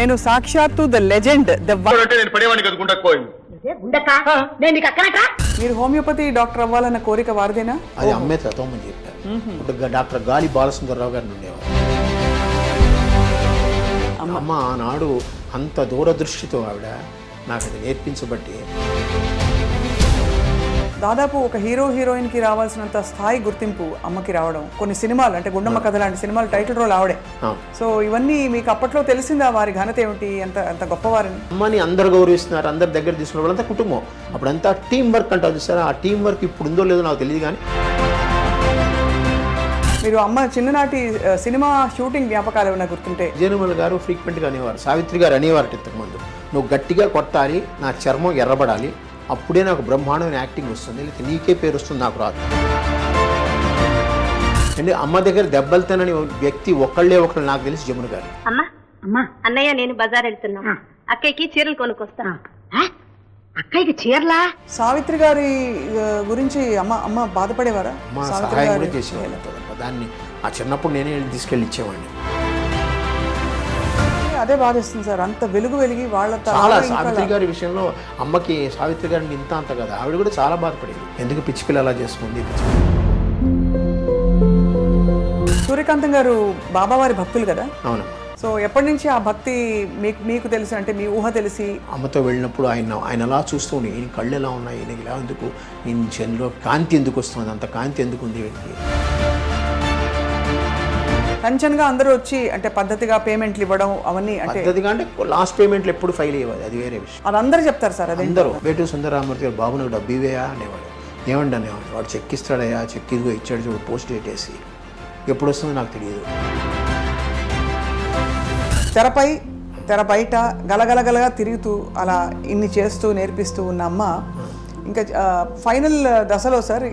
నేను సాక్షాత్తు the legend మీరు హోమియోపతి డాక్టర్ అవ్వాలన్న కోరిక వారిదేనా? అది అమ్మే తత్వమని చెప్పారు. ఇప్పుడు డాక్టర్ గాలి బాలసుందరరావు గారిని ఉండేవారు. అమ్మ ఆనాడు అంత దూరదృష్టితో ఆవిడ నాకు అది నేర్పించబట్టి దాదాపు ఒక హీరో హీరోయిన్కి రావాల్సినంత స్థాయి గుర్తింపు అమ్మకి రావడం, కొన్ని సినిమాలు అంటే గుండమ్మ కథ లాంటి సినిమాలు టైటిల్ రోల్ ఆవిడే. సో ఇవన్నీ మీకు అప్పట్లో తెలిసిందా వారి ఘనత ఏమిటి, ఎంత గొప్పవారిని? అమ్మని అందరు గౌరవిస్తున్నారు, అందరి దగ్గర తీసుకున్న వాళ్ళంతా కుటుంబం. అప్పుడంతా టీం వర్క్ అంటారు చూసారా, ఆ టీం వర్క్ ఇప్పుడు ఉందో లేదో నాకు తెలియదు. కానీ మీరు అమ్మ చిన్ననాటి సినిమా షూటింగ్ జ్ఞాపకాలు ఏమైనా గుర్తుంటే? జయనుమల్ గారు ఫ్రీక్వెంట్గా అనేవారు, సావిత్రి గారు అనేవారు ఇంతకుముందు, నువ్వు గట్టిగా కొట్టాలి, నా చర్మం ఎర్రబడాలి, అప్పుడే నాకు బ్రహ్మాండమైన యాక్టింగ్ వస్తుంది, లేకపోతే నీకే పేరు వస్తుంది, నాకు రాదు. అంటే అమ్మ దగ్గర దెబ్బలు తినని వ్యక్తి ఒకళ్ళే నాకు తెలిసి జమున గారు. అమ్మా అన్నయ్య నేను బజార్ వెళ్తున్నా, అక్కయ్యకి చీరలు కొనుక్కొస్తా. అక్కయ్యకి చీరలా? సావిత్రి గారి గురించి అమ్మ బాధపడేవారా? అమ్మ సహాయం కూడా చేసేవాళ్ళు. దాన్ని ఆ చిన్నప్పుడు నేనే తీసుకెళ్ళి ఇచ్చేవాడిని. అదే బాధేస్తుంది సార్, అంత వెలుగు వెలిగి వాళ్ళ చాలా. సావిత్రి గారి విషయంలో అమ్మకి సావిత్రి గారిని అంత కదా, ఆవిడ కూడా చాలా బాధపడేది. ఎందుకు పిచ్చి పిల్ల అలా చేసుకుంది. సూర్యకాంతం గారు బాబావారి భక్తులు కదా? అవును. సో ఎప్పటి నుంచి ఆ భక్తి మీకు తెలిసి, అంటే మీ ఊహ తెలిసి? అమ్మతో వెళ్ళినప్పుడు ఆయన అలా చూస్తూ ఉండి, ఈయన కళ్ళు ఎలా ఉన్నాయి, ఈయనకి ఇలా ఎందుకు, ఈయన చెన్లో కాంతి ఎందుకు వస్తుంది, అంత కాంతి ఎందుకు ఉంది వీటికి. టెన్షన్గా అందరూ వచ్చి అంటే పద్ధతిగా పేమెంట్లు ఇవ్వడం అవన్నీ, అంటే పద్ధతిగా అంటే లాస్ట్ పేమెంట్లు ఎప్పుడు ఫైల్ అయ్యేది, అది వేరే విషయం. అది అందరూ చెప్తారు సార్. అది అందరూ వేటూరు సుందరరామూర్తి గారు, బాబు నాకు డబ్బు ఇవేయా అనేవాడు. ఏమండి అనేవాడు, వాడు చెక్ ఇస్తాడయ్యా, చెక్ ఇదిగో ఇచ్చాడు చూడు, పోస్ట్ డేట్ వేసి, ఎప్పుడు వస్తుందో నాకు తెలియదు. తెర బయట గలగలగలగా తిరుగుతూ అలా ఇన్ని చేస్తూ నేర్పిస్తూ ఉన్న అమ్మ ఇంకా ఫైనల్ దశలో సార్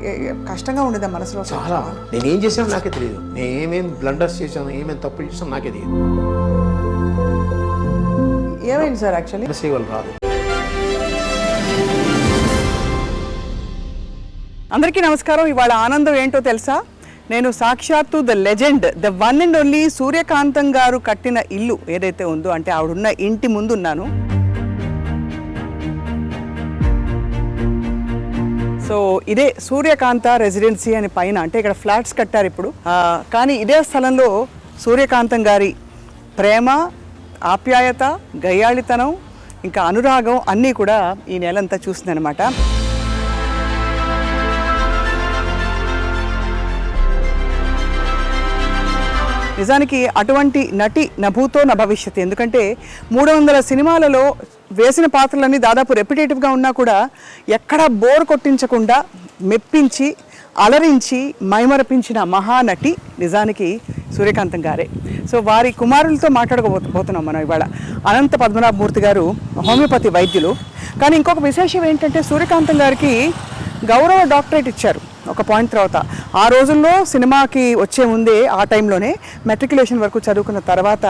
కష్టంగా ఉండేదా మనసులో? చాలా. నేనేం చేశాను నాకే తెలియదు, నేను ఏమేమి బ్లండర్స్ చేశాను, ఏమేమి తప్పులు చేశాను నాకే తెలియదు. ఏమైంది సార్? యాక్చువల్లీ సేవలు రాదు. అందరికీ నమస్కారం. ఇవాళ ఆనందం ఏంటో తెలుసా? నేను సాక్షాత్తు the legend, the one and only Suryakantham garu కట్టిన ఇల్లు ఏదైతే ఉందో, అంటే ఆవిడున్న ఇంటి ముందు ఉన్నాను. సో ఇదే సూర్యకాంత రెసిడెన్సీ అని పైన, అంటే ఇక్కడ ఫ్లాట్స్ కట్టారు ఇప్పుడు, కానీ ఇదే స్థలంలో సూర్యకాంతం గారి ప్రేమ, ఆప్యాయత, గయ్యాళితనం, ఇంకా అనురాగం అన్నీ కూడా ఈ నెలంతా చూసిందనమాట. నిజానికి అటువంటి నటి నభూతో న భవిష్యత్. ఎందుకంటే 300 సినిమాలలో వేసిన పాత్రలన్నీ దాదాపు రెపిటేటివ్గా ఉన్నా కూడా ఎక్కడా బోర్ కొట్టించకుండా మెప్పించి, అలరించి, మైమరపించిన మహానటి నిజానికి సూర్యకాంతం గారే. సో వారి కుమారులతో మాట్లాడకపోతున్నాం మనం ఇవాళ. అనంత పద్మనాభమూర్తి గారు హోమియోపతి వైద్యులు. కానీ ఇంకొక విశేషం ఏంటంటే సూర్యకాంతం గారికి గౌరవ డాక్టరేట్ ఇచ్చారు ఒక పాయింట్ తర్వాత. ఆ రోజుల్లో సినిమాకి వచ్చే ముందే, ఆ టైంలోనే మెట్రికులేషన్ వరకు చదువుకున్న తర్వాత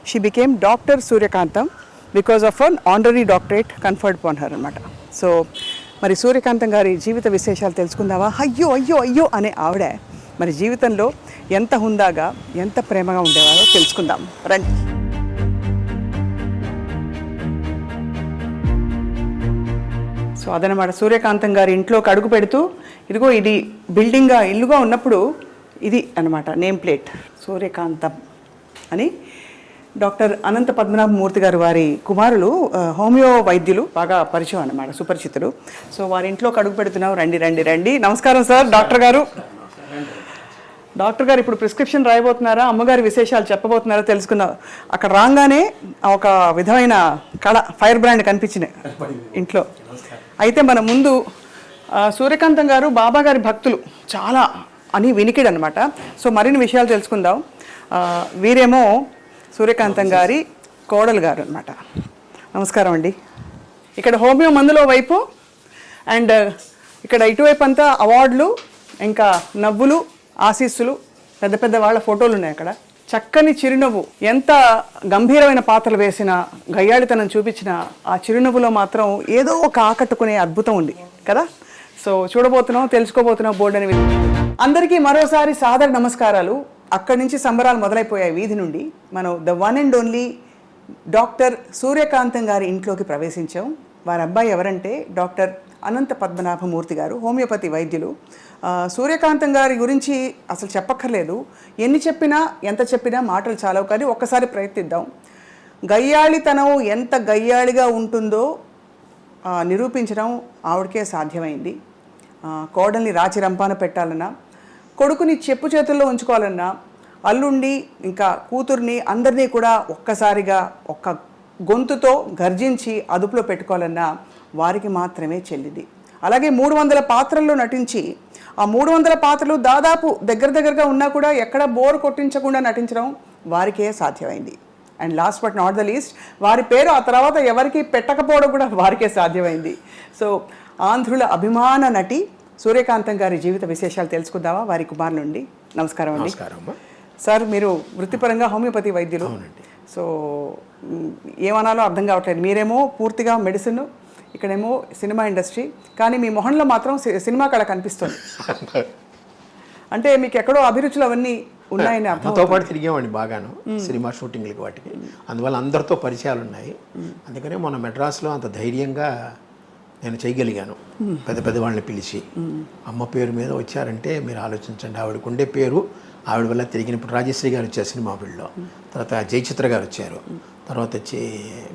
she became doctor Suryakantham because of an honorary doctorate conferred upon her అనమాట. సో మరి సూర్యకాంతం గారి జీవిత విశేషాలు తెలుసుకుందావా? అయ్యో అయ్యో అయ్యో అనే ఆవిడ మరి జీవితంలో ఎంత హుందాగా, ఎంత ప్రేమగా ఉండేవారో తెలుసుకుందాం రండి. సో అదనమాట, సూర్యకాంతం గారి ఇంట్లోకి అడుగు పెడుతూ, ఇదిగో ఇది బిల్డింగ్గా ఇల్లుగా ఉన్నప్పుడు ఇది అనమాట నేమ్ ప్లేట్, సూర్యకాంతం అని. డాక్టర్ అనంత పద్మనాభమూర్తి గారు వారి కుమారులు హోమియో వైద్యులు, బాగా పరిచయం అన్నమాట, సుపరిచితులు. సో వారి ఇంట్లోకి అడుగు పెడుతున్నావు. రండి రండి రండి. నమస్కారం సార్. డాక్టర్ గారు ఇప్పుడు ప్రిస్క్రిప్షన్ రాయబోతున్నారా, అమ్మగారి విశేషాలు చెప్పబోతున్నారా తెలుసుకున్నావు. అక్కడ రాగానే ఒక విధమైన కళ, ఫైర్ బ్రాండ్ కనిపించింది ఇంట్లో. అయితే మన ముందు సూర్యకాంతం గారు బాబా గారి భక్తులు చాలా అని వినికిడు అనమాట. సో మరిన్ని విషయాలు తెలుసుకుందాం. వీరేమో సూర్యకాంతం గారి కోడలు గారు అనమాట. నమస్కారం అండి. ఇక్కడ హోమియో మందులో వైపు అండ్ ఇక్కడ ఇటువైపు అంతా అవార్డులు, ఇంకా నవ్వులు, ఆశీస్సులు, పెద్ద పెద్ద వాళ్ళ ఫోటోలు ఉన్నాయి అక్కడ. చక్కని చిరునవ్వు, ఎంత గంభీరమైన పాత్రలు వేసిన, గయ్యాళితనం చూపించిన ఆ చిరునవ్వులో మాత్రం ఏదో ఒక ఆకట్టుకునే అద్భుతం ఉంది కదా. సో చూడబోతున్నాం, తెలుసుకోబోతున్నాం బోర్డు అని. అందరికీ మరోసారి సాదర నమస్కారాలు. అక్కడి నుంచి సంబరాలు మొదలైపోయాయి వీధి నుండి. మనం the one and only doctor Suryakantham garu ఇంట్లోకి ప్రవేశించాం. వారి అబ్బాయి ఎవరంటే డాక్టర్ అనంత పద్మనాభమూర్తి గారు, హోమియోపతి వైద్యులు. సూర్యకాంతం గారి గురించి అసలు చెప్పక్కర్లేదు. ఎన్ని చెప్పినా ఎంత చెప్పినా మాటలు చాలవు, కానీ ఒక్కసారి ప్రయత్నిద్దాం. గయ్యాళితనం ఎంత గయ్యాళిగా ఉంటుందో నిరూపించడం ఆవిడకే సాధ్యమైంది. కోడల్ని రాచి రంపాన పెట్టాలన్నా, కొడుకుని చెప్పు చేతుల్లో ఉంచుకోవాలన్నా, అల్లుండి ఇంకా కూతుర్ని అందరినీ కూడా ఒక్కసారిగా ఒక్క గొంతుతో గర్జించి అదుపులో పెట్టుకోవాలన్నా వారికి మాత్రమే చెల్లింది. అలాగే 300 పాత్రల్లో నటించి ఆ 300 పాత్రలు దాదాపు దగ్గరగా ఉన్నా కూడా ఎక్కడ బోర్ కొట్టించకుండా నటించడం వారికే సాధ్యమైంది. And last but not the least, వారి పేరు ఆ తర్వాత ఎవరికి పెట్టకపోవడం కూడా వారికే సాధ్యమైంది. సో ఆంధ్రుల అభిమాన నటి సూర్యకాంతం గారి జీవిత విశేషాలు తెలుసుకుందామా వారి కుమార్ నుండి. నమస్కారం అండి. సార్, మీరు వృత్తిపరంగా హోమియోపతి వైద్యులు. సో ఏమనాలో అర్థం కావట్లేదు. మీరేమో పూర్తిగా మెడిసిన్, ఇక్కడేమో సినిమా ఇండస్ట్రీ, కానీ మీ మొహంలో మాత్రం సినిమా కళ కనిపిస్తుంది. అంటే మీకు ఎక్కడో అభిరుచులు అవన్నీ ఉన్నాయని అర్థంతో పాటు తిరిగామండి బాగాను సినిమా షూటింగ్లకి వాటికి. అందువల్ల అందరితో పరిచయాలు ఉన్నాయి. అందుకనే మొన్న మెడ్రాస్లో అంత ధైర్యంగా నేను చేయగలిగాను. పెద్ద వాళ్ళని పిలిచి అమ్మ పేరు మీద వచ్చారంటే మీరు ఆలోచించండి. ఆవిడకు ఉండే పేరు, ఆవిడ వల్ల తిరిగిన. ఇప్పుడు రాజశ్రీ గారు వచ్చారు సినిమా ఫీల్డ్లో, తర్వాత జయచిత్ర గారు వచ్చారు, తర్వాత వచ్చి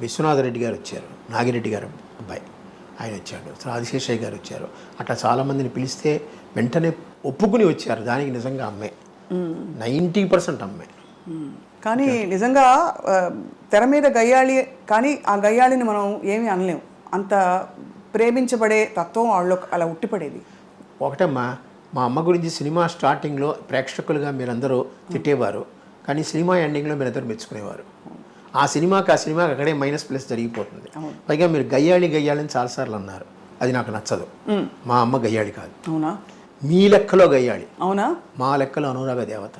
విశ్వనాథ రెడ్డి గారు వచ్చారు, నాగిరెడ్డి గారు అబ్బాయి ఆయన వచ్చాడు, ఆదిశేషయ్య గారు వచ్చారు. అట్లా చాలామందిని పిలిస్తే వెంటనే ఒప్పుకుని వచ్చారు. దానికి నిజంగా అమ్మాయి 90% అమ్మాయి. కానీ నిజంగా తెర మీద గయ్యాళి, కానీ ఆ గయ్యాళిని మనం ఏమీ అనలేము. అంత ప్రేమించబడే తత్వం వాళ్ళలో అలా ఉట్టిపడేది. ఒకటమ్మా, మా అమ్మ గురించి సినిమా స్టార్టింగ్లో ప్రేక్షకులుగా మీరందరూ తిట్టేవారు, కానీ సినిమా ఎండింగ్లో మీరందరూ మెచ్చుకునేవారు. ఆ సినిమాకి అక్కడే -+ జరిగిపోతుంది. పైగా మీరు గయ్యాళి అని చాలాసార్లు అన్నారు. అది నాకు నచ్చదు. మా అమ్మ గయ్యాళి కాదు. అవునా? మీ లెక్కలో గయ్యాళి. అవునా? మా లెక్కలో అనురాగ దేవత.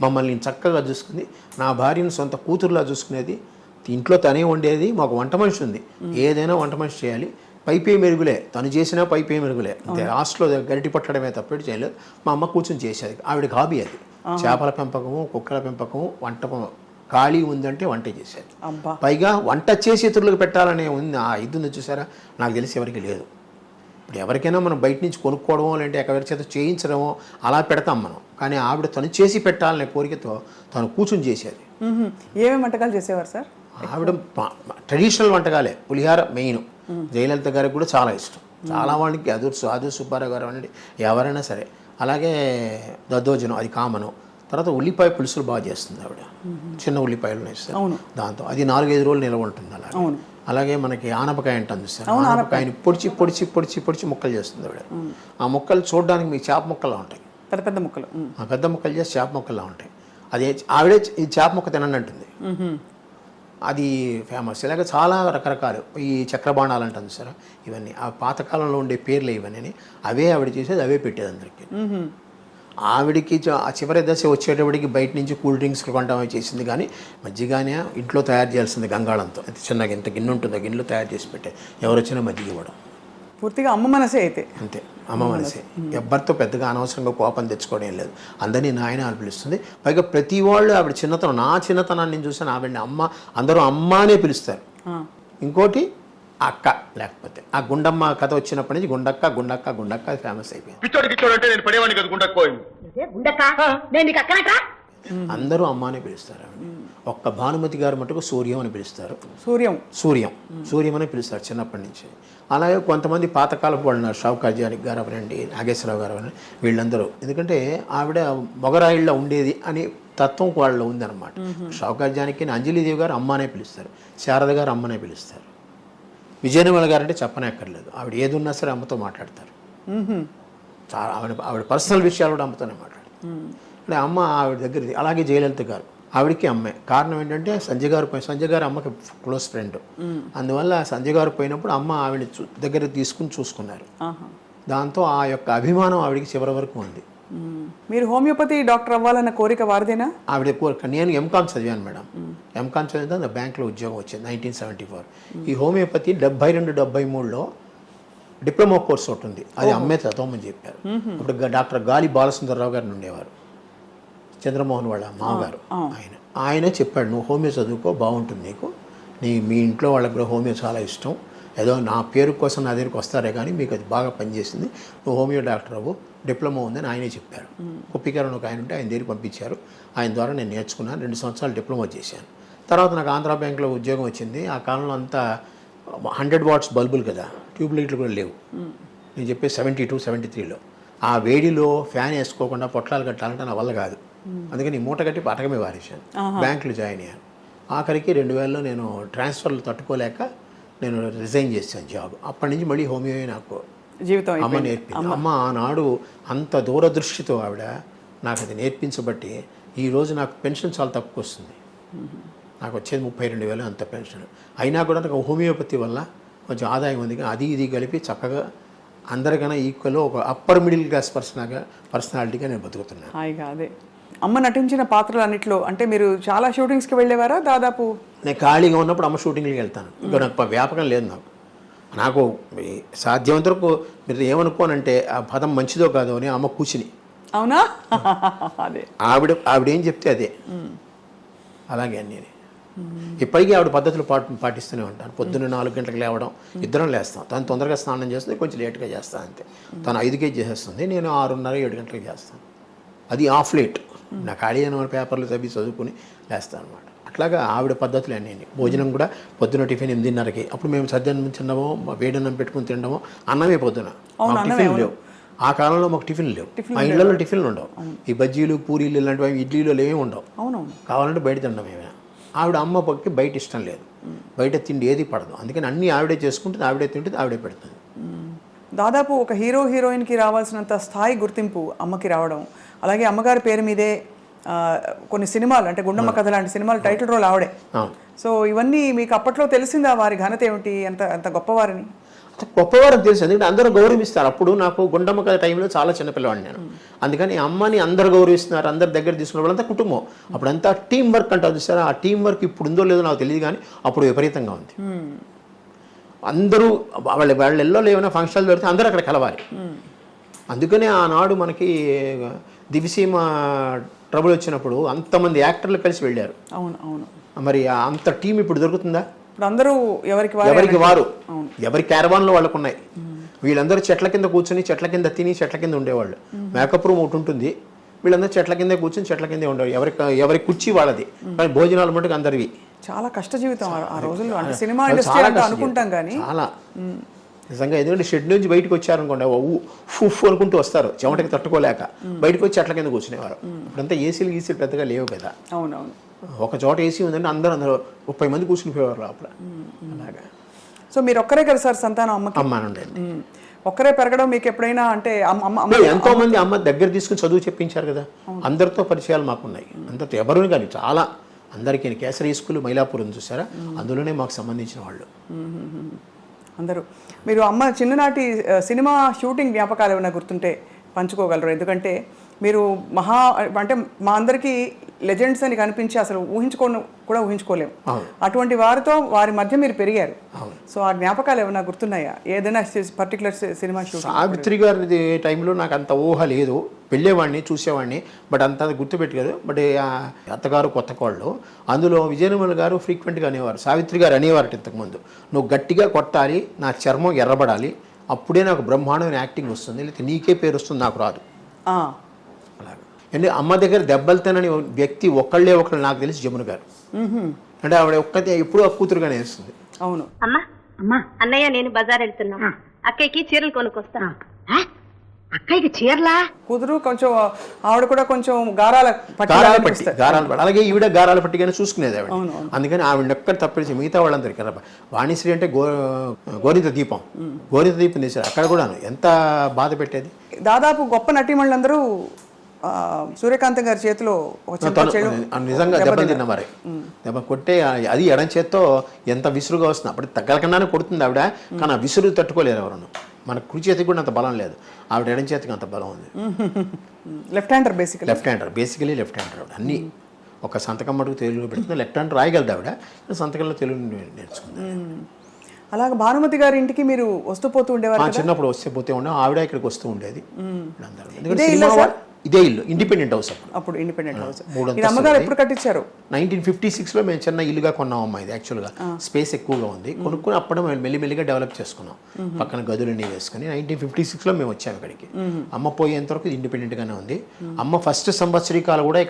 మమ్మల్ని చక్కగా చూసుకుంది. నా భార్యను సొంత కూతురులా చూసుకునేది. ఇంట్లో తనే వండేది. మాకు వంట మనిషి ఉంది. ఏదైనా వంట మనిషి చేయాలి. పైపే మెరుగులే, తను చేసినా పైపే మెరుగులే. అంతే, లాస్ట్లో గరిటి పట్టడమే తప్పేటి చేయలేదు. మా అమ్మ కూర్చొని చేసేది. ఆవిడకి హాబీ అది. చేపల పెంపకము, కుక్కల పెంపకము, వంట ఖాళీ ఉందంటే వంట చేసేది. పైగా వంట చేసి ఇతరులకు పెట్టాలనే ఉంది. ఆ ఇది ఉంది చూసారా, నాకు తెలిసి ఎవరికి లేదు. ఇప్పుడు ఎవరికైనా మనం బయట నుంచి కొనుక్కోవడమో లేదంటే ఎవరి చేత చేయించడమో అలా పెడతాం మనం. కానీ ఆవిడ తను చేసి పెట్టాలనే కోరికతో తను కూర్చొని చేసేది. ఏమేమి వంటకాలు చేసేవారు సార్? ఆవిడ ట్రెడిషనల్ వంటకాలే. పులిహార మెయిన్. జయలలిత గారికి కూడా చాలా ఇష్టం. చాలా వాళ్ళకి ఆదూర్ సుబ్బారావు గారు అనండి, ఎవరైనా సరే. అలాగే దద్దోజనం, అది కామను. తర్వాత ఉల్లిపాయ పులుసులు బాగా చేస్తుంది ఆవిడ. చిన్న ఉల్లిపాయలు వేస్తారు దాంతో. అది 4-5 రోజులు నిల్వ ఉంటుంది. అలాగే మనకి ఆనపకాయ అంటాను చూస్తారు. ఆనపకాయని పొడిచి ముక్కలు చేస్తుంది ఆవిడ. ఆ ముక్కలు చూడడానికి మీకు చేప ముక్కలా ఉంటాయి. పెద్ద ముక్కలు, పెద్ద ముక్కలు చేసి చేప ముక్కల్లా ఉంటాయి. అది ఆవిడే ఈ చేప ముక్క తినండి అంటుంది. అది ఫేమస్. ఇలాగే చాలా రకరకాలు ఈ చక్రబాణాలు అంటాను సార్. ఇవన్నీ ఆ పాతకాలంలో ఉండే పేర్లు ఇవన్నీ. అవే ఆవిడ చేసేది, అవే పెట్టేది అందరికీ. ఆవిడికి ఆ చివరి దశ వచ్చేటప్పటికి బయట నుంచి కూల్ డ్రింక్స్ కొంటామని చేసింది. కానీ మజ్జిగానే ఇంట్లో తయారు చేయాల్సింది గంగాళంతో. చిన్నగా ఇంత గిన్నె ఉంటుంది, గిన్నెలో తయారు చేసి పెట్టే. ఎవరు వచ్చినా మజ్జిగ ఇవ్వడం. పూర్తిగా అమ్మ మనసే అయితే. అంతే, అమ్మ మనసే. ఎవరితో పెద్దగా అనవసరంగా కోపం తెచ్చుకోవడం ఏం లేదు. అందరినీ నాయన అని పిలుస్తుంది. పైగా ప్రతి వాళ్ళు ఆవిడ చిన్నతనం, నా చిన్నతనాన్ని నేను చూసాను. ఆవిడని అమ్మ, అందరూ అమ్మ అనే పిలుస్తారు. ఇంకోటి అక్క, లేకపోతే ఆ గుండమ్మ కథ వచ్చినప్పటి నుంచి గుండక్క ఫేమస్ అయిపోయింది. అందరూ అమ్మ అనే పిలుస్తారు ఆవిడ. ఒక్క భానుమతి గారు మటుకు సూర్యం అని పిలుస్తారు. సూర్యం అని పిలుస్తారు చిన్నప్పటి నుంచి. అలాగే కొంతమంది పాతకాలపు వాళ్ళు ఉన్నారు. షావుకార్ గారు అవనండి, నాగేశ్వరరావు గారు అవనండి, వీళ్ళందరూ. ఎందుకంటే ఆవిడ మొగరాయిళ్ళ ఉండేది అని తత్వం వాళ్ళలో ఉందన్నమాట. షావుకార్ జానకి అంజలిదేవి గారు అమ్మ అనే పిలుస్తారు. శారద గారు అమ్మనే పిలుస్తారు. విజయనిర్మల గారు అంటే చెప్పనక్కర్లేదు. ఆవిడ ఏది ఉన్నా సరే అమ్మతో మాట్లాడతారు. చాలా ఆవిడ పర్సనల్ విషయాలు కూడా అమ్మతోనే మాట్లాడతారు. అంటే అమ్మ ఆవిడ దగ్గరది. అలాగే జయలలిత గారు, ఆవిడకి అమ్మే. కారణం ఏంటంటే సంజయ్ గారు అమ్మకి క్లోజ్ ఫ్రెండ్. అందువల్ల సంజయ్ గారు పోయినప్పుడు అమ్మ ఆవిడ దగ్గర తీసుకుని చూసుకున్నారు. దాంతో ఆ యొక్క అభిమానం ఆవిడకి చివరి వరకు ఉంది. మీరు హోమియోపతి డాక్టర్ అవ్వాలన్న కోరిక వారిదేనా? ఆవిడ కోరిక. నేను ఎంకామ్ చదివాను మేడం. ఎంకామ్ చదివితే బ్యాంక్లో ఉద్యోగం వచ్చింది 1974. ఈ హోమియోపతి 72-73లో డిప్లొమా కోర్స్ ఒకటి ఉంది. అది అమ్మే చదవమని చెప్పారు. అప్పుడు డాక్టర్ గాలి బాలసుందరరావు గారిని ఉండేవారు. చంద్రమోహన్ వాళ్ళ మామగారు ఆయనే చెప్పాడు, నువ్వు హోమియో చదువుకో, బాగుంటుంది నీకు, మీ ఇంట్లో వాళ్ళకి కూడా హోమియో చాలా ఇష్టం, ఏదో నా పేరు కోసం నా దగ్గరికి వస్తారే కానీ మీకు అది బాగా పనిచేసింది, నువ్వు హోమియో డాక్టర్ అవ్వు, డిప్లొమా ఉందని ఆయనే చెప్పారు. కుప్పికరణ ఒక ఆయన ఉంటే ఆయన దగ్గరికి పంపించారు. ఆయన ద్వారా నేను నేర్చుకున్నాను, 2 సంవత్సరాలు డిప్లొమా చేశాను. తర్వాత నాకు ఆంధ్రా బ్యాంక్లో ఉద్యోగం వచ్చింది. ఆ కాలంలో అంతా 100 వాట్స్ బల్బులు కదా, ట్యూబ్ లైట్లు కూడా లేవు. నేను చెప్పే 72, 73లో ఆ వేడిలో ఫ్యాన్ వేసుకోకుండా పొట్లాలు కట్టాలంటే నా వల్ల కాదు. అందుకని మూట కట్టి పటకమే వారేశాను. బ్యాంకులో జాయిన్ అయ్యాను. ఆఖరికి 2000లో నేను ట్రాన్స్ఫర్లు తట్టుకోలేక నేను రిజైన్ చేశాను జాబ్. అప్పటి నుంచి మళ్ళీ హోమియో నాకు జీవితం అమ్మ నేర్పింది. అమ్మ ఆనాడు అంత దూరదృష్టితో ఆవిడ నాకు అది నేర్పించబట్టి ఈరోజు నాకు పెన్షన్ చాలా తక్కువ వస్తుంది. నాకు వచ్చేది 32,000 అంత పెన్షన్. అయినా కూడా నాకు హోమియోపతి వల్ల కొంచెం ఆదాయం ఉంది. అది ఇది కలిపి చక్కగా అందరికన్నా ఈక్వల్ ఒక అప్పర్ మిడిల్ క్లాస్ పర్సనాలిటీగా నేను బతుకుతున్నాను. హాయిగా అదే. అమ్మ నటించిన పాత్రలు అన్నిట్లో అంటే మీరు చాలా షూటింగ్స్కి వెళ్ళేవారా? దాదాపు నేను ఖాళీగా ఉన్నప్పుడు అమ్మ షూటింగ్కి వెళ్తాను. ఇంకా నాకు వ్యాపకం లేదు. నాకు సాధ్యమంత వరకు మీరు ఏమనుకోనంటే ఆ పదం మంచిదో కాదో అని అమ్మ కూర్చుని. అవునా? అదే ఆవిడేం చెప్తే అదే అలాగే అన్నీ. ఇప్పటికీ ఆవిడ పద్ధతులు పాటిస్తూనే ఉంటాను. పొద్దున్న 4 గంటలకు లేవడం, ఇద్దరం లేస్తాం. తను తొందరగా స్నానం చేస్తుంది, కొంచెం లేట్గా చేస్తాను అంతే. తను 5కే చేసేస్తుంది, నేను 6:30, 7 గంటలకు చేస్తాను. అది ఆఫ్ లేట్. నా ఖాళీ అయిన పేపర్లు చదువుకుని లేస్తాను అనమాట. అట్లాగా ఆవిడ పద్ధతులు అన్నీ. భోజనం కూడా పొద్దున టిఫిన్ 8:30కి. అప్పుడు మేము సద్యాన్నం తినడమో, వేడన్నం పెట్టుకుని తినడమో, అన్నమే పొద్దున. టిఫిన్ లేవు ఆ కాలంలో, మాకు టిఫిన్లు లేవు. మా ఇళ్లలో టిఫిన్లు ఉండవు. ఈ బజ్జీలు, పూరీలు ఇలాంటివి ఇడ్లీలు ఏమీ ఉండవు. కావాలంటే బయట తినడం ఏమైనా. ఆవిడ అమ్మ పక్కకి బయట ఇష్టం లేదు, బయట తిండి ఏది పడదు. అందుకని అన్నీ ఆవిడే చేసుకుంటుంది, ఆవిడే తింటుంది, ఆవిడే పెడుతుంది. దాదాపు ఒక హీరోయిన్కి రావాల్సినంత స్థాయి గుర్తింపు అమ్మకి రావడం, అలాగే అమ్మగారి పేరు మీదే కొన్ని సినిమాలు అంటే గుండమ్మ కథ లాంటి సినిమాలు టైటిల్ రోల్ ఆవిడే. సో ఇవన్నీ మీకు అప్పట్లో తెలిసిందా వారి ఘనత ఏమిటి, ఎంత గొప్పవారిని? గొప్పవారని తెలుసు, ఎందుకంటే అందరూ గౌరవిస్తారు. అప్పుడు నాకు గుండమ్మ కథ టైంలో చాలా చిన్నపిల్లవాడిని నేను. అందుకని అమ్మని అందరు గౌరవిస్తున్నారు, అందరి దగ్గర తీసుకున్న వాళ్ళంతా కుటుంబం. అప్పుడంతా టీం వర్క్ అంటారు చూసారా, ఆ టీం వర్క్ ఇప్పుడు ఉందో లేదో నాకు తెలియదు, కానీ అప్పుడు విపరీతంగా ఉంది. అందరూ వాళ్ళెల్లో ఏమైనా ఫంక్షన్లు పెడితే అందరూ అక్కడ కలవాలి. అందుకనే ఆనాడు మనకి దివిసీమ ట్రబుల్ వచ్చినప్పుడు అంతమంది యాక్టర్లు కలిసి వెళ్ళారు. అవును అవును. మరి అంత టీం ఇప్పుడు దొరుకుతుందా? ఇప్పుడు అందరూ ఎవరికి వారు ఎవరి క్యారవాన్లో వాళ్ళకు ఉన్నాయి. వీళ్ళందరూ చెట్ల కింద కూర్చొని, చెట్ల కింద తిని, చెట్ల కింద ఉండేవాళ్ళు. మేకప్ రూమ్ ఒకటి ఉంటుంది, వీళ్ళందరూ చెట్ల కింద కూర్చొని చెట్ల కిందే ఉండేవాళ్ళు. ఎవరి కుర్చీ వాళ్ళది, కానీ భోజనాలు మటుకు అందరివి. చాలా కష్ట జీవితం ఆ రోజుల్లో. అంటే సినిమా ఇండస్ట్రీ అంటే అనుకుంటాం కానీ చాలా నిజంగా. ఎందుకంటే షెడ్ నుంచి బయటకు వచ్చారనుకోండి, ఫుఫ్ అనుకుంటూ వస్తారు, చెమటకి తట్టుకోలేక బయటకు వచ్చి చెట్ల కింద కూర్చునేవారు. ఇప్పుడంతా ఏసీలు పెద్దగా లేవు కదా. అవునవును. ఒక చోట ఏసీ ఉందంటే అందరూ 30 మంది కూర్చునిపోయేవారు లోపల. అలాగా. సో మీరు ఒక్కరే కదా సార్ సంతానం అమ్మకి? అమ్మ ఉండేది. ఒక్కరే పెరగడం మీకు ఎప్పుడైనా అంటే ఎంతో మంది అమ్మ దగ్గర తీసుకుని చదువు చెప్పించారు కదా, అందరితో పరిచయాలు మాకున్నాయి. అందరితో ఎవరు కానీ చాలా అందరికీ. కేసరి స్కూల్ మైలాపూర్ ఉంది చూసారా, అందులోనే మాకు సంబంధించిన వాళ్ళు అందరూ. మీరు అమ్మ చిన్ననాటి సినిమా షూటింగ్ జ్ఞాపకాలు ఏమైనా గుర్తుంటే పంచుకోగలరు? ఎందుకంటే మీరు అంటే మా అందరికీ లెజెండ్స్ అని కనిపించి అసలు ఊహించుకోలేము. అటువంటి వారి మధ్య మీరు పెరిగారు. సో ఆ జ్ఞాపకాలు ఏమైనా గుర్తున్నాయా? ఏదైనా పర్టికులర్ సినిమా షూట్? సావిత్రి గారి టైంలో నాకు అంత ఊహ లేదు. వెళ్ళేవాడిని, చూసేవాడిని, బట్ అంత గుర్తుపెట్టలేదు. బట్ అత్తగారు కొత్త కోళ్ళు, అందులో విజయనిర్మల గారు ఫ్రీక్వెంట్గా అనేవారు, సావిత్రి గారు అనేవారు ఇంతకుముందు, నువ్వు గట్టిగా కొట్టాలి, నా చర్మం ఎర్రబడాలి, అప్పుడే నాకు బ్రహ్మాండమైన యాక్టింగ్ వస్తుంది, లేకపోతే నీకే పేరు వస్తుంది, నాకు రాదు. అలాగే. అంటే అమ్మ దగ్గర దెబ్బలు తినని వ్యక్తి ఒకళ్ళు నాకు తెలిసి జమున గారు. అంటే ఆవిడ ఒక్కతే ఎప్పుడూ ఆ కూతురుగానే వేస్తుంది. అవును. అమ్మా అన్నయ్య నేను బజార్ వెళ్తున్నాం, అక్కయ్యకి చీరలు కొనుక్కొస్తా. అక్కయ్యకి చీరలా? కూతురు కొంచెం ఆవిడ కూడా కొంచెం గారాల పట్టి. అలాగే ఈవిడ గారాల పట్టిగానే చూసుకునేది ఆవిడ. అందుకని ఆవిడ ఎక్కడ తప్పించి మిగతా వాళ్ళందరికీ వాణిశ్రీ అంటే గోరింత దీపం తీశారు. అక్కడ కూడా ఎంత బాధ పెట్టేది. దాదాపు గొప్ప నటీమణులందరూ సూర్యకాంతం గారి చేతిలో నిజంగా దెబ్బలు తిన్న మరి. దెబ్బ కొట్టే అది ఎడం చేత్తో ఎంత విసురుగా వస్తుంది. అప్పుడు తగ్గలకుండానే కొడుతుంది ఆవిడ, కానీ ఆ విసురు తట్టుకోలేరు ఎవరు. మన కుడి చేతికి కూడా అంత బలం లేదు, ఆవిడ ఎడం చేతికి అంత బలం ఉంది. Left hander basically left hander ఆవిడ. అన్నీ ఒక సంతకం మటుకు తెలుగులో పెడుతుంది, లెఫ్ట్ హ్యాండ్ రాయగలదు ఆవిడ, సంతకంలో తెలుగు నేర్చుకుంది. అలాగే భానుమతి గారి ఇంటికి మీరు వస్తూ పోతూ ఉండేవారు? చిన్నప్పుడు వస్తే పోతే ఉండే, ఆవిడ ఇక్కడికి వస్తూ ఉండేది. ఇదే ఇల్లు ఇండిపెండెంట్ హౌస్ అప్పుడు ఇండిపెండెంట్ హౌస్. మూడు ఇది అమ్మగారు ఎప్పుడు కట్టించారు? 1956లో మేము చిన్న ఇల్లుగా కొన్నామమ్మా. ఇది యాక్చువల్గా స్పేస్ ఎక్కువగా ఉంది, కొనుక్కుని అప్పుడు మేము మెల్లిమెల్లిగా డెవలప్ చేసుకున్నాం. పక్కన గదులన్నీ వేసుకుని 1956లో మేము వచ్చాము ఇక్కడికి. అమ్మ పోయేంత వరకు ఇది ఇండిపెండెంట్గానే ఉంది. అమ్మ ఫస్ట్ సంవత్సరీకాలు కూడా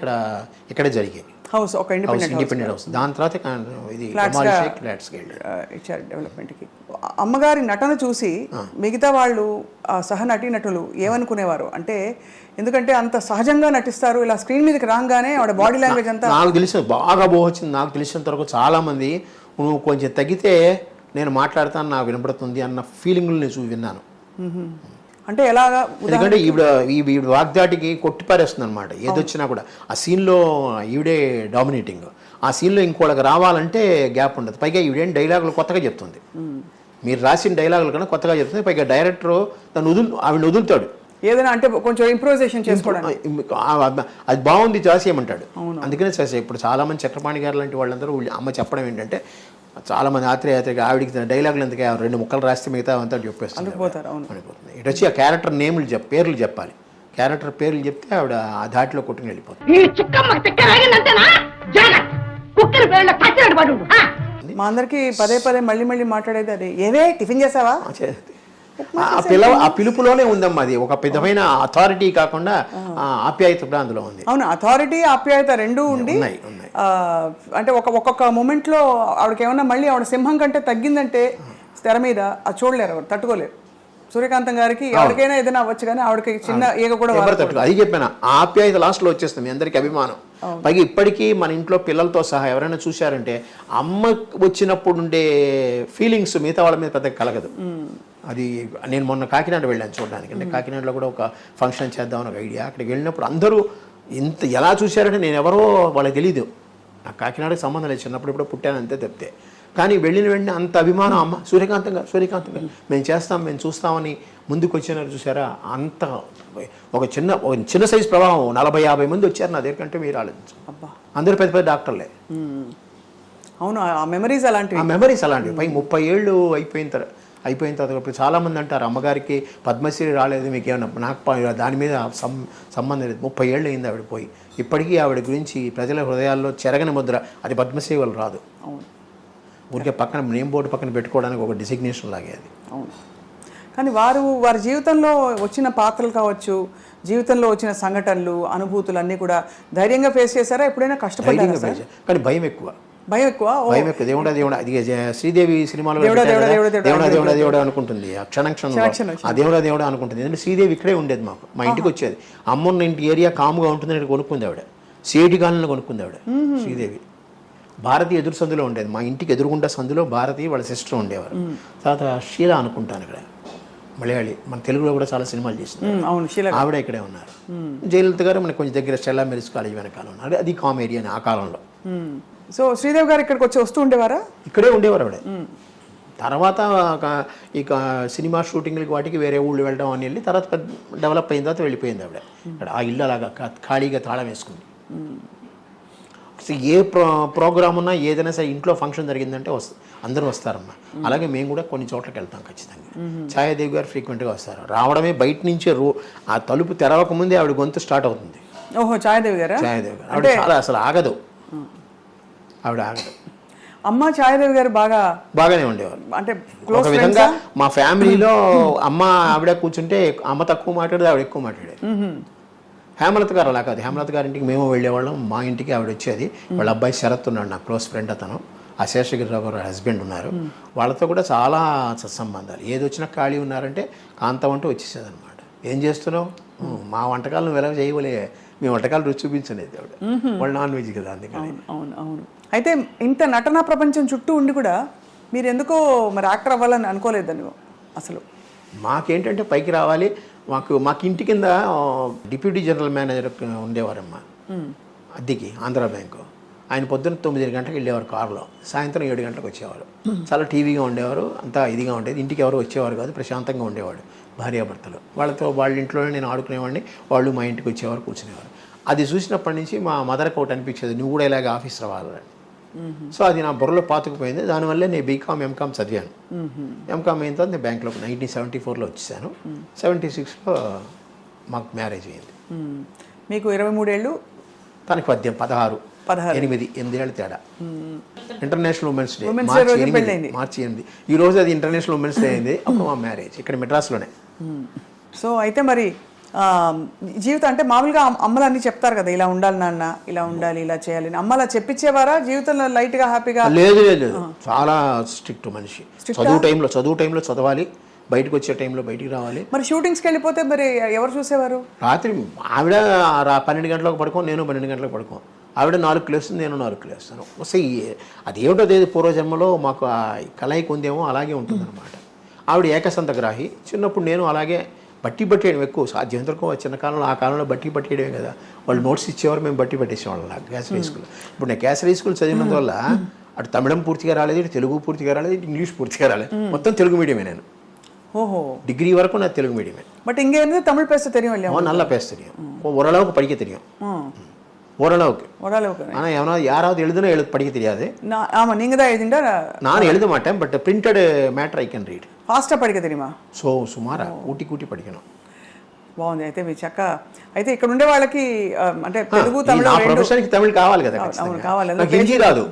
ఇక్కడ జరిగాయి. హౌస్ ఒక ఇండిపెండెంట్ హౌస్. దాని తర్వాత ఇది ఫ్లాట్స్కి ఇచ్చారు డెవలప్మెంట్కి. అమ్మగారి నటన చూసి మిగతా వాళ్ళు సహ నటీనటులు ఏమనుకునేవారు అంటే, ఎందుకంటే అంత సహజంగా నటిస్తారు, ఇలా స్క్రీన్ మీదకి రాగానే ఆవిడ బాడీ లాంగ్వేజ్ అంతా. నాకు తెలిసిన బాగా వచ్చింది. నాకు తెలిసినంత వరకు చాలామంది నువ్వు కొంచెం తగ్గితే నేను మాట్లాడతాను, నాకు వినపడుతుంది అన్న ఫీలింగ్లు నేను విన్నాను. అంటే ఎలాగా? ఎందుకంటే ఈవిడ వాగ్దాటికి కొట్టిపారేస్తుంది అనమాట ఏదొచ్చినా కూడా. ఆ సీన్లో ఈవిడే డామినేటింగ్. ఆ సీన్లో ఇంకోళ్ళకి రావాలంటే గ్యాప్ ఉండదు. పైగా ఈవిడేం డైలాగులు కొత్తగా చెప్తుంది. మీరు రాసిన డైలాగులు కన్నా కొత్తగా చెప్తుంది. పైగా డైరెక్టర్ ఆవిడ వదులుతాడు ఏదైనా అంటే కొంచెం ఇంప్రూవైజేషన్ చేసుకోవడానికి. అది బాగుంది చేసేయమంటాడు. అందుకనే చేసే. ఇప్పుడు చాలామంది చక్రపాణి గారు లాంటి వాళ్ళందరూ అమ్మ చెప్పడం ఏంటంటే, చాలామంది ఆత్రేయాత్రిగా ఆవిడికి డైలాగులు ఎందుకు 2 ముక్కలు రాస్తే మిగతా అంతా చెప్పేస్తుంది. అనిపోతుంది. ఇటు వచ్చి ఆ క్యారెక్టర్ నేములు పేర్లు చెప్పాలి. క్యారెక్టర్ పేర్లు చెప్తే ఆవిడ ఆ ధాటిలో కొట్టుకుని వెళ్ళిపోతుంది. మా అందరికి పదే మళ్ళీ మాట్లాడేది అది. ఏవే టిఫిన్ చేసావా? ఆ పిలుపులోనే ఉందమ్మా. అది ఒక విధమైన అథారిటీ కాకుండా ఆప్యాయత కూడా అందులో ఉంది. అవును, అథారిటీ ఆప్యాయత రెండూ ఉండి అంటే ఒక్కొక్క మూమెంట్ లో ఆవిడకి ఏమన్నా మళ్ళీ ఆవిడ సింహం కంటే తగ్గిందంటే తెర మీద అది చూడలేరు, ఎవరు తట్టుకోలేరు. సూర్యకాంతం గారికి ఎవరికైనా ఏదైనా అవ్వచ్చు, కానీ ఆవిడకి చిన్న ఈగ కూడా అది చెప్పాను. ఆప్యాయత లాస్ట్ లో వచ్చేస్తుంది, అందరికి అభిమానం. పైగా ఇప్పటికీ మన ఇంట్లో పిల్లలతో సహా ఎవరైనా చూశారంటే అమ్మ వచ్చినప్పుడు ఉండే ఫీలింగ్స్ మిగతా వాళ్ళ మీద పెద్దగా కలగదు. అది నేను మొన్న కాకినాడ వెళ్ళాను చూడడానికి. అంటే కాకినాడలో కూడా ఒక ఫంక్షన్ చేద్దామని ఒక ఐడియా. అక్కడికి వెళ్ళినప్పుడు అందరూ ఎలా చూశారంటే నేను ఎవరో వాళ్ళకి తెలీదు. నాకు కాకినాడకి సంబంధం లేదు, చిన్నప్పుడు ఇప్పుడు పుట్టాను అంతే తప్పితే. కానీ వెళ్ళిన వెంటనే అంత అభిమానం. అమ్మ సూర్యకాంతం గారు మేము చేస్తాం, మేము చూస్తామని ముందుకు వచ్చినారు చూసారా. అంత ఒక చిన్న సైజు ప్రవాహం 40-50 మంది వచ్చారు నా దగ్గర. కంటే మీరు ఆలోచించు. అందరూ పెద్ద డాక్టర్లే. అవును, ఆ మెమరీస్ అలాంటివి. పై 30 ఏళ్ళు అయిపోయిన తర్వాత ఇప్పుడు చాలామంది అంటారు అమ్మగారికి పద్మశ్రీ రాలేదు మీకు ఏమన్నా. నాకు దాని మీద సంబంధం లేదు. 30 ఏళ్ళు అయింది ఆవిడ పోయి. ఇప్పటికీ ఆవిడ గురించి ప్రజల హృదయాల్లో చెరగని ముద్ర. అది పద్మశ్రీ వాళ్ళు రాదు. ఊరికే పక్కన నేమ్ బోర్డు పక్కన పెట్టుకోవడానికి ఒక డిసిగ్నేషన్ లాగే అది. అవును, కానీ వారి జీవితంలో వచ్చిన పాత్రలు కావచ్చు, జీవితంలో వచ్చిన సంఘటనలు, అనుభూతులు అన్నీ కూడా ధైర్యంగా ఫేస్ చేశారా? ఎప్పుడైనా కష్టపడ్డారా? కానీ భయం ఎక్కువ. దేవుడా అది శ్రీదేవి సినిమాలో దేవుడా అనుకుంటుంది. ఆ క్షణంలో ఆ దేవుడా అనుకుంటుంది. ఎందుకంటే శ్రీదేవి ఇక్కడే ఉండేది మాకు. మా ఇంటికి వచ్చేది. అమ్మన్న ఇంటి ఏరియా కాముగా ఉంటుంది కొనుక్కుంది ఆవిడ. సిఐటి కాలనీలో కొనుక్కుంది ఆవిడ శ్రీదేవి. భారతి ఎదురు సందులో ఉండేది. మా ఇంటికి ఎదురుగుండా సందులో భారతి వాళ్ళ సిస్టర్ ఉండేవారు. తర్వాత షీలా అనుకుంటాను ఇక్కడ, మలయాళి. మన తెలుగులో కూడా చాలా సినిమాలు చేసింది ఆవిడ. ఇక్కడే ఉన్నారు. జయలలిత గారు మనకు కొంచెం దగ్గర స్టెల్లా మెరిస్ కాలేజ్ వెనకాల ఉన్నారు. అది కామెడీ అని ఆ కాలంలో. సో శ్రీదేవి గారు ఇక్కడికి వస్తూ ఉండేవారా? ఇక్కడే ఉండేవారు ఆవిడ. తర్వాత ఇక సినిమా షూటింగ్లకి వాటికి వేరే ఊళ్ళు వెళ్ళడం అని వెళ్ళి తర్వాత డెవలప్ అయిన తర్వాత వెళ్ళిపోయింది ఆవిడ. ఇక్కడ ఆ ఇల్లు అలాగా ఖాళీగా తాళం వేసుకుంది. ఏ ప్రోగ్రామ్ ఉన్నా ఏదైనా సరే ఇంట్లో ఫంక్షన్ జరిగిందంటే అందరూ వస్తారమ్మా. అలాగే మేము కూడా కొన్ని చోట్లకి వెళ్తాం ఖచ్చితంగా. ఛాయాదేవి గారు ఫ్రీక్వెంట్గా వస్తారు. రావడమే బయట నుంచే ఆ తలుపు తెరవక ముందే ఆవిడ గొంతు స్టార్ట్ అవుతుంది. ఛాయాదేవి గారు ఆవిడ చాలా అసలు ఆగదు. ఆవిడ ఆగదు. అమ్మ ఛాయాదేవి గారు బాగానే ఉండేవారు. అంటే ఒక విధంగా మా ఫ్యామిలీలో అమ్మ ఆవిడ కూర్చుంటే అమ్మ తక్కువ మాట్లాడేది, ఆవిడ ఎక్కువ మాట్లాడేది. హేమలత గారు అలా కాదు. హేమలత గారి ఇంటికి మేము వెళ్ళేవాళ్ళం. మా ఇంటికి ఆవిడ వచ్చేది. వాళ్ళ అబ్బాయి శరత్ ఉన్నాడు, నా క్లోజ్ ఫ్రెండ్. అతను ఆ శేషగిరిరావు గారు హస్బెండ్ ఉన్నారు. వాళ్ళతో కూడా చాలా సత్సంబంధాలు. ఏది వచ్చినా ఖాళీ ఉన్నారంటే కాంతం అంటూ వచ్చేసేది అనమాట. ఏం చేస్తున్నావు, మా వంటకాలు నువ్వు ఎలా చేయవలే, మీ వంటకాలు రుచి చూపించలేదు ఆవిడ. వాళ్ళు నాన్ వెజ్ కదా, అందుకని. అవును. అయితే ఇంత నటనా ప్రపంచం చుట్టూ ఉండి కూడా మీరు ఎందుకో మరి యాక్టర్ అవ్వాలని అనుకోలేదని అసలు? మాకేంటంటే పైకి రావాలి. మాకు ఇంటి కింద డిప్యూటీ జనరల్ మేనేజర్ ఉండేవారమ్మా అద్దెకి, ఆంధ్రా బ్యాంకు. ఆయన పొద్దున్న 9 గంటలకు వెళ్ళేవారు కారులో, సాయంత్రం 7 గంటలకు వచ్చేవారు. చాలా టీవీగా ఉండేవారు, అంతా ఇదిగా ఉండేది. ఇంటికి ఎవరు వచ్చేవారు కాదు, ప్రశాంతంగా ఉండేవాడు భార్యాభర్తలు. వాళ్ళ ఇంట్లోనే నేను ఆడుకునేవాడిని, వాళ్ళు మా ఇంటికి వచ్చేవారు, కూర్చునేవారు. అది చూసినప్పటి నుంచి మా మదర్కి ఒకటి అనిపించేది, నువ్వు కూడా ఇలాగ ఆఫీస్ రావాలని. సో అది నా బుర్రలో పాతుకుపోయింది. దానివల్లే నేను బీకామ్ ఎంకామ్ చదివాను. ఎంకామ్ అయిన తర్వాత నేను బ్యాంక్లో 1974లో వచ్చేసాను. 76లో మాకు మ్యారేజ్ అయింది. మీకు 23 ఏళ్ళు, తనకి 16 8 ఏళ్ళ తేడా. ఇంటర్నేషనల్ ఉమెన్స్ డే మార్చి 8. ఈ రోజు అది ఇంటర్నేషనల్ ఉమెన్స్ డే అయింది. అప్పుడు మా మ్యారేజ్ ఇక్కడ మెడ్రాస్లోనే. సో అయితే మరి జీవితం అంటే మామూలుగా అమ్మలు అన్ని చెప్తారు కదా, ఇలా ఉండాలి నాన్న, ఇలా ఉండాలి, ఇలా చేయాలి. అమ్మ అలా చెప్పించేవారా జీవితంలో లైట్గా హ్యాపీగా? లేదు, చాలా స్ట్రిక్ట్ మనిషి. చదువు టైంలో చదవాలి, బయటకు వచ్చే టైంలో బయటికి రావాలి. మరి షూటింగ్స్కి వెళ్ళిపోతే మరి ఎవరు చూసేవారు? రాత్రి ఆవిడ 12 గంటలకు పడుకోం, నేను 12 గంటలకు పడుకోం. ఆవిడ 4 లేస్తుంది, నేను 4 లేస్తాను. వస్తే అదేమిటో తెలియదు, పూర్వజన్మలో మాకు ఆ కలయిక ఉందేమో, అలాగే ఉంటుందన్నమాట. ఆవిడ ఏకసంతగ్రాహి. చిన్నప్పుడు నేను అలాగే బట్టి పట్టేయడం ఎక్కువ, సాధ్యమంతరకు చిన్న కాలంలో, ఆ కాలంలో బట్టి పట్టేయడమే కదా. వాళ్ళు నోట్స్ ఇచ్చేవారు, మేము బట్టి పట్టేసేవాళ్ళం కేసరీ స్కూల్. ఇప్పుడు నేను కేసరీ స్కూల్ చదివినందువల్ల అటు తమిళం పూర్తిగా రాలేదు, ఇటు తెలుగు పూర్తిగా రాలేదు, ఇటు ఇంగ్లీష్ పూర్తిగా రాలేదు. మొత్తం తెలుగు మీడియమే నేను. ఓహో, டிகிரி வரைக்கும் நான் தெலுங்கு மீடியமே. பட் இங்கே இருந்து தமிழ் பேச தெரியும் இல்லையா? நல்லா பேச தெரியும், ஓரளவுக்கு படிக்க தெரியும். ஓரளவுக்கு. ஆனால் யாராவது எழுதுனா படிக்க தெரியாது. ஆமாம், நீங்கள் தான் எழுதிண்டா? நான் எழுத மாட்டேன், but printed matter I can read. ఫాస్ట్గా పడిక తెలియమా? సుమారా కూటి పడికను. బాగుంది. అయితే మీ చక్క అయితే ఇక్కడ ఉండే వాళ్ళకి అంటే తెలుగు తమిళ ప్రొఫెషన్కి తమిళ కావాలి కదా. కావాలి. నాకు హిందీ రాదు,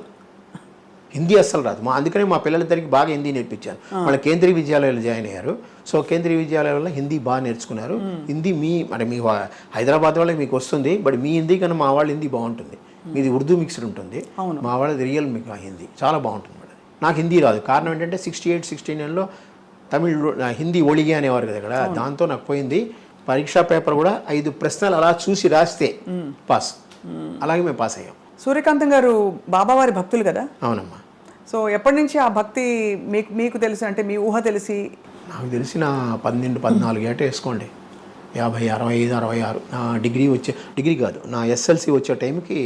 హిందీ అస్సలు రాదు. అందుకనే మా పిల్లలిద్దరికి బాగా హిందీ నేర్పించాను. వాళ్ళ కేంద్రీయ విద్యాలయాలు జాయిన్ అయ్యారు. సో కేంద్రీయ విద్యాలయాల్లో హిందీ బాగా నేర్చుకున్నారు. హిందీ అంటే మీ హైదరాబాద్ వాళ్ళకి మీకు వస్తుంది, బట్ మీ హిందీ కన్నా మా వాళ్ళ హిందీ బాగుంటుంది. మీది ఉర్దూ మిక్స్డ్ ఉంటుంది, మా వాళ్ళది రియల్ మీకు హిందీ చాలా బాగుంటుంది. నాకు హిందీ రాదు. కారణం ఏంటంటే 68, 69లో హిందీ ఒళిగే అనేవారు కదా ఇక్కడ, దాంతో నాకు పోయింది. పరీక్షా పేపర్ కూడా 5 ప్రశ్నలు అలా చూసి రాస్తే పాస్. అలాగే మేము పాస్ అయ్యాం. సూర్యకాంతం గారు బాబావారి భక్తులు కదా? అవునమ్మా. సో ఎప్పటి నుంచి ఆ భక్తి మీకు తెలిసి, అంటే మీ ఊహ తెలిసి? నాకు తెలిసి నా 12-14 ఏట వేసుకోండి, 50, 65, 66. నా డిగ్రీ కాదు, నా SLC వచ్చే టైంకి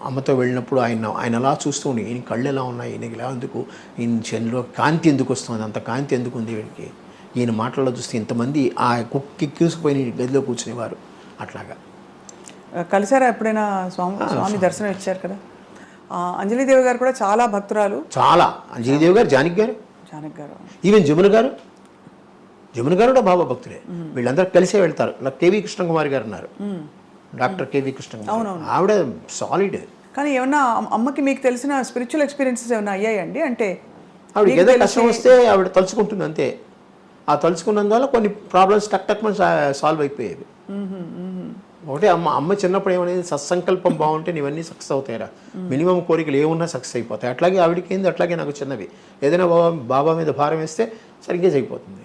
అమ్మతో వెళ్ళినప్పుడు ఆయన అలా చూస్తూ ఉండి, ఈయన కళ్ళు ఎలా ఉన్నాయి, ఈయనకి ఎలా ఎందుకు, ఈయన చెన్లో కాంతి ఎందుకు వస్తుంది, అంత కాంతి ఎందుకు ఉంది వీడికి, ఈయన మాటల్లో చూస్తే ఇంతమంది ఆ కుక్కిపోయిన గదిలో కూర్చునేవారు. అట్లాగా కలిసారా ఎప్పుడైనా? స్వామి దర్శనం ఇచ్చారు కదా. అంజలిదేవి గారు కూడా చాలా భక్తురాలు. చాలా. అంజలిదేవి గారు, జానకి గారు, ఈవెన్ జమున గారు కూడా బాబా భక్తులే. వీళ్ళందరూ కలిసే వెళ్తారు. నాకు కేవీ కృష్ణకుమారి గారు ఉన్నారు, డాక్టర్ కేవీ కృష్ణకుమారి. ఆవిడ సాలిడ్. కానీ ఏమన్నా అమ్మకి మీకు తెలిసిన స్పిరిచువల్ ఎక్స్పీరియన్సెస్ ఏమైనా అయ్యాయండి? అంటే ఆవిడకి ఏదో కష్టం వస్తే ఆవిడ తలుచుకుంటుంది అంతే. ఆ తలుచుకున్నందువల్ల కొన్ని ప్రాబ్లమ్స్ టక్ సాల్వ్ అయిపోయేవి. ఒకటే అమ్మ చిన్నప్పుడు ఏమనేది, సత్సంకల్పం బాగుంటే ఇవన్నీ సక్సెస్ అవుతాయిరా, మినిమం కోరికలు ఏమున్నా సక్సెస్ అయిపోతాయి. అట్లాగే ఆవిడకి ఏంది, అట్లాగే నాకు చిన్నవి. ఏదైనా బాబా మీద భారం వేస్తే సరిగ్గా అయిపోతుంది.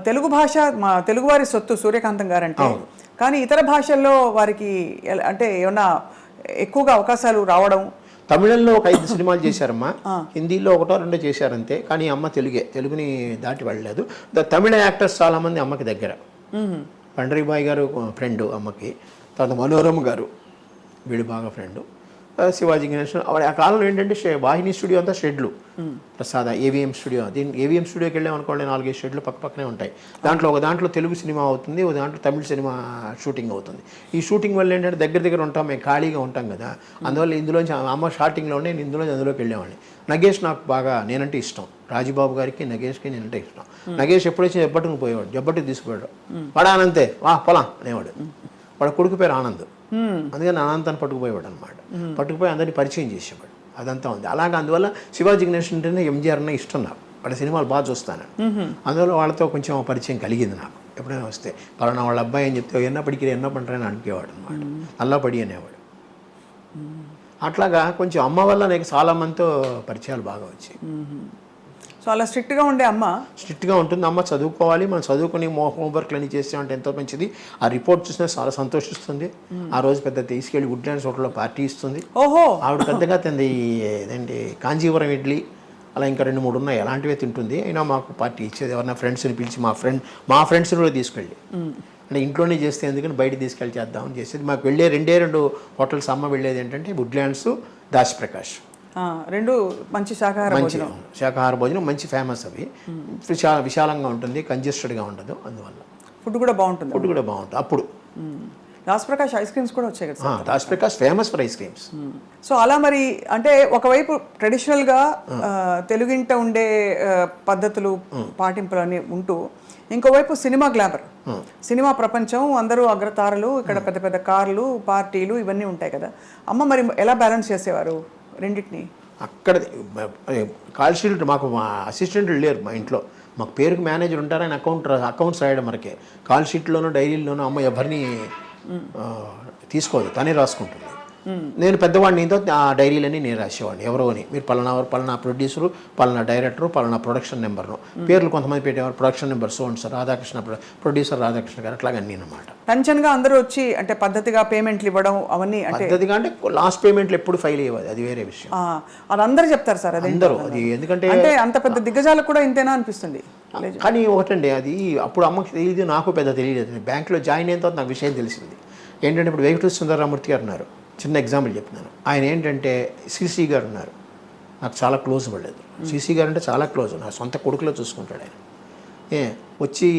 తెలుగు భాష మా తెలుగువారి సొత్తు సూర్యకాంతం గారు అంటే. కానీ ఇతర భాషల్లో వారికి అంటే ఏమన్నా ఎక్కువగా అవకాశాలు రావడం? తమిళంలో ఒక 5 సినిమాలు చేశారమ్మా, హిందీలో 1-2 చేశారంతే. కానీ అమ్మ తెలుగుని దాటి వెళ్ళలేదు. తమిళ యాక్టర్స్ చాలామంది అమ్మకి దగ్గర. పండరీబాయ్ గారు ఫ్రెండ్ అమ్మకి, తర్వాత మనోరమ గారు, వీడు బాగా ఫ్రెండు. శివాజీ గణేశన్. ఆ కాలంలో ఏంటంటే వాహిని స్టూడియో అంతా షెడ్లు, ప్రసాద AVM స్టూడియో. AVM స్టూడియోకి వెళ్ళాం అనుకోండి, 4-5 షెడ్లు పక్కనే ఉంటాయి. ఒక దాంట్లో తెలుగు సినిమా అవుతుంది, ఒక దాంట్లో తమిళ సినిమా షూటింగ్ అవుతుంది. ఈ షూటింగ్ వల్ల ఏంటంటే దగ్గర ఉంటాం, మేము ఖాళీగా ఉంటాం కదా. అందువల్ల ఇందులోంచి అమ్మ షార్టింగ్లో ఉండే నేను అందులోకి వెళ్ళేవాడిని. నగేష్ నాకు బాగా నేనంటే ఇష్టం. రాజుబాబు గారికి, నగేష్కి నేనంటే ఇష్టం. నగేష్ ఎప్పుడొచ్చి జబ్బట్టుకు పోయేవాడు, జబ్బట్టుకు తీసుకుపోయాడు. వాడు ఆనంతే పోలాం అనేవాడు. వాడు కొడుకు పేరు ఆనంద్, అందుకని ఆనందాన్ని పట్టుకుపోయేవాడు అనమాట. పట్టుకుపోయి అందరినీ పరిచయం చేసేవాడు. అదంతా ఉంది. అలాగే అందువల్ల శివాజీ గణేశన్ అంటేనే MGR అన్న ఇష్టం నాకు. వాళ్ళ సినిమాలు బాగా చూస్తాను. అందువల్ల వాళ్ళతో కొంచెం పరిచయం కలిగింది నాకు. ఎప్పుడైనా వస్తే పలానా వాళ్ళ అబ్బాయి అని చెప్తే ఎన్న పంటారని అనుకునేవాడు అనమాట. అల్లా పడి అనేవాడు. అట్లాగా కొంచెం అమ్మ వల్ల నాకు చాలా మందితో పరిచయాలు బాగా వచ్చాయి. సో అలా స్ట్రిక్ట్గా ఉండే అమ్మ? స్ట్రిక్ట్గా ఉంటుంది. అమ్మ చదువుకోవాలి, మనం చదువుకుని హోంవర్క్లు అన్నీ చేసామంటే ఎంతో మంచిది. ఆ రిపోర్ట్ చూసినా చాలా సంతోషిస్తుంది. ఆ రోజు పెద్ద తీసుకెళ్ళి వుడ్లాండ్స్ హోటల్లో పార్టీ ఇస్తుంది. ఆవిడ పెద్దగా తింది ఏదండి కాంజీవరం ఇడ్లీ, అలా ఇంకా 2-3 ఉన్నాయి, అలాంటివే తింటుంది. అయినా మాకు పార్టీ ఇచ్చేది. ఎవరైనా ఫ్రెండ్స్ని పిలిచి మా ఫ్రెండ్స్ని కూడా తీసుకెళ్ళి, అంటే ఇంట్లోనే చేస్తే ఎందుకని బయట తీసుకెళ్ళి చేద్దామని చేసేది. మాకు వెళ్ళే 2 హోటల్స్ అమ్మ వెళ్ళేది ఏంటంటే వుడ్లాండ్స్, దాస్ ప్రకాష్. 2 మంచి శాకాహార భోజనం మంచి ఫేమస్. అవి విశాలంగా ఉంటుంది, కంజెస్టెడ్గా ఉండదు. అందువల్ల ఫుడ్ కూడా బాగుంటుంది. అప్పుడు దాస్ ప్రకాష్ ఐస్ క్రీమ్స్ కూడా వచ్చాయి కదా. Das Prakash famous for ice creams. So అలా మరి అంటే ఒకవైపు ట్రెడిషనల్గా తెలుగింట ఉండే పద్ధతులు పాటింపులు అని ఉంటూ, ఇంకోవైపు సినిమా గ్లామర్, సినిమా ప్రపంచం, అందరూ అగ్రతారలు, ఇక్కడ పెద్ద పెద్ద కార్లు, పార్టీలు ఇవన్నీ ఉంటాయి కదా. అమ్మ మరి ఎలా బ్యాలెన్స్ చేసేవారు రెండింటిని? అక్కడ కాల్ షీట్ మాకు మా అసిస్టెంట్లు లేరు మా ఇంట్లో. మాకు పేరుకి మేనేజర్ ఉంటారని అకౌంట్స్ రాయడం వరకే. కాల్ షీట్లోనూ డైరీల్లోనూ అమ్మ ఎవరిని తీసుకోదు, తనే రాసుకుంటుంది. నేను పెద్దవాడిని ఆ డైరీలన్నీ నేను రాసేవాడిని. ఎవరో అని మీరు పలానా ప్రొడ్యూసరు, పలానా డైరెక్టరు, పలానా ప్రొడక్షన్ నెంబర్ను పేర్లు కొంతమంది పెట్టేవారు. Production number sir Radhakrishna, producer Radhakrishna గారు, అట్లాగే అన్నీ అనమాట. టెన్షన్గా అందరూ వచ్చి అంటే పద్ధతిగా పేమెంట్లు ఇవ్వడం అవన్నీ, అంటే పద్ధతిగా అంటే లాస్ట్ పేమెంట్లు ఎప్పుడు ఫైల్ అయ్యేది, అది వేరే విషయం. అది అందరూ చెప్తారు సార్, అది అందరూ. అది ఎందుకంటే అంటే అంత పెద్ద దిగ్గజాలకు కూడా ఇంతేనా అనిపిస్తుంది. కానీ ఒకటండి, అది అప్పుడు అమ్మకి తెలియదు, నాకు పెద్ద తెలియలేదు. బ్యాంకులో జాయిన్ అయిన తర్వాత నాకు విషయం తెలిసింది ఏంటంటే, ఇప్పుడు వెంకటేశ్వర సుందరరామూర్తి గారు ఉన్నారు, చిన్న ఎగ్జాంపుల్ చెప్తున్నాను. ఆయన ఏంటంటే సిసి గారు ఉన్నారు, నాకు చాలా క్లోజ్ పడలేదు. సిసి గారు అంటే చాలా క్లోజ్, నా సొంత కొడుకులో చూసుకుంటాడు ఆయన. వచ్చి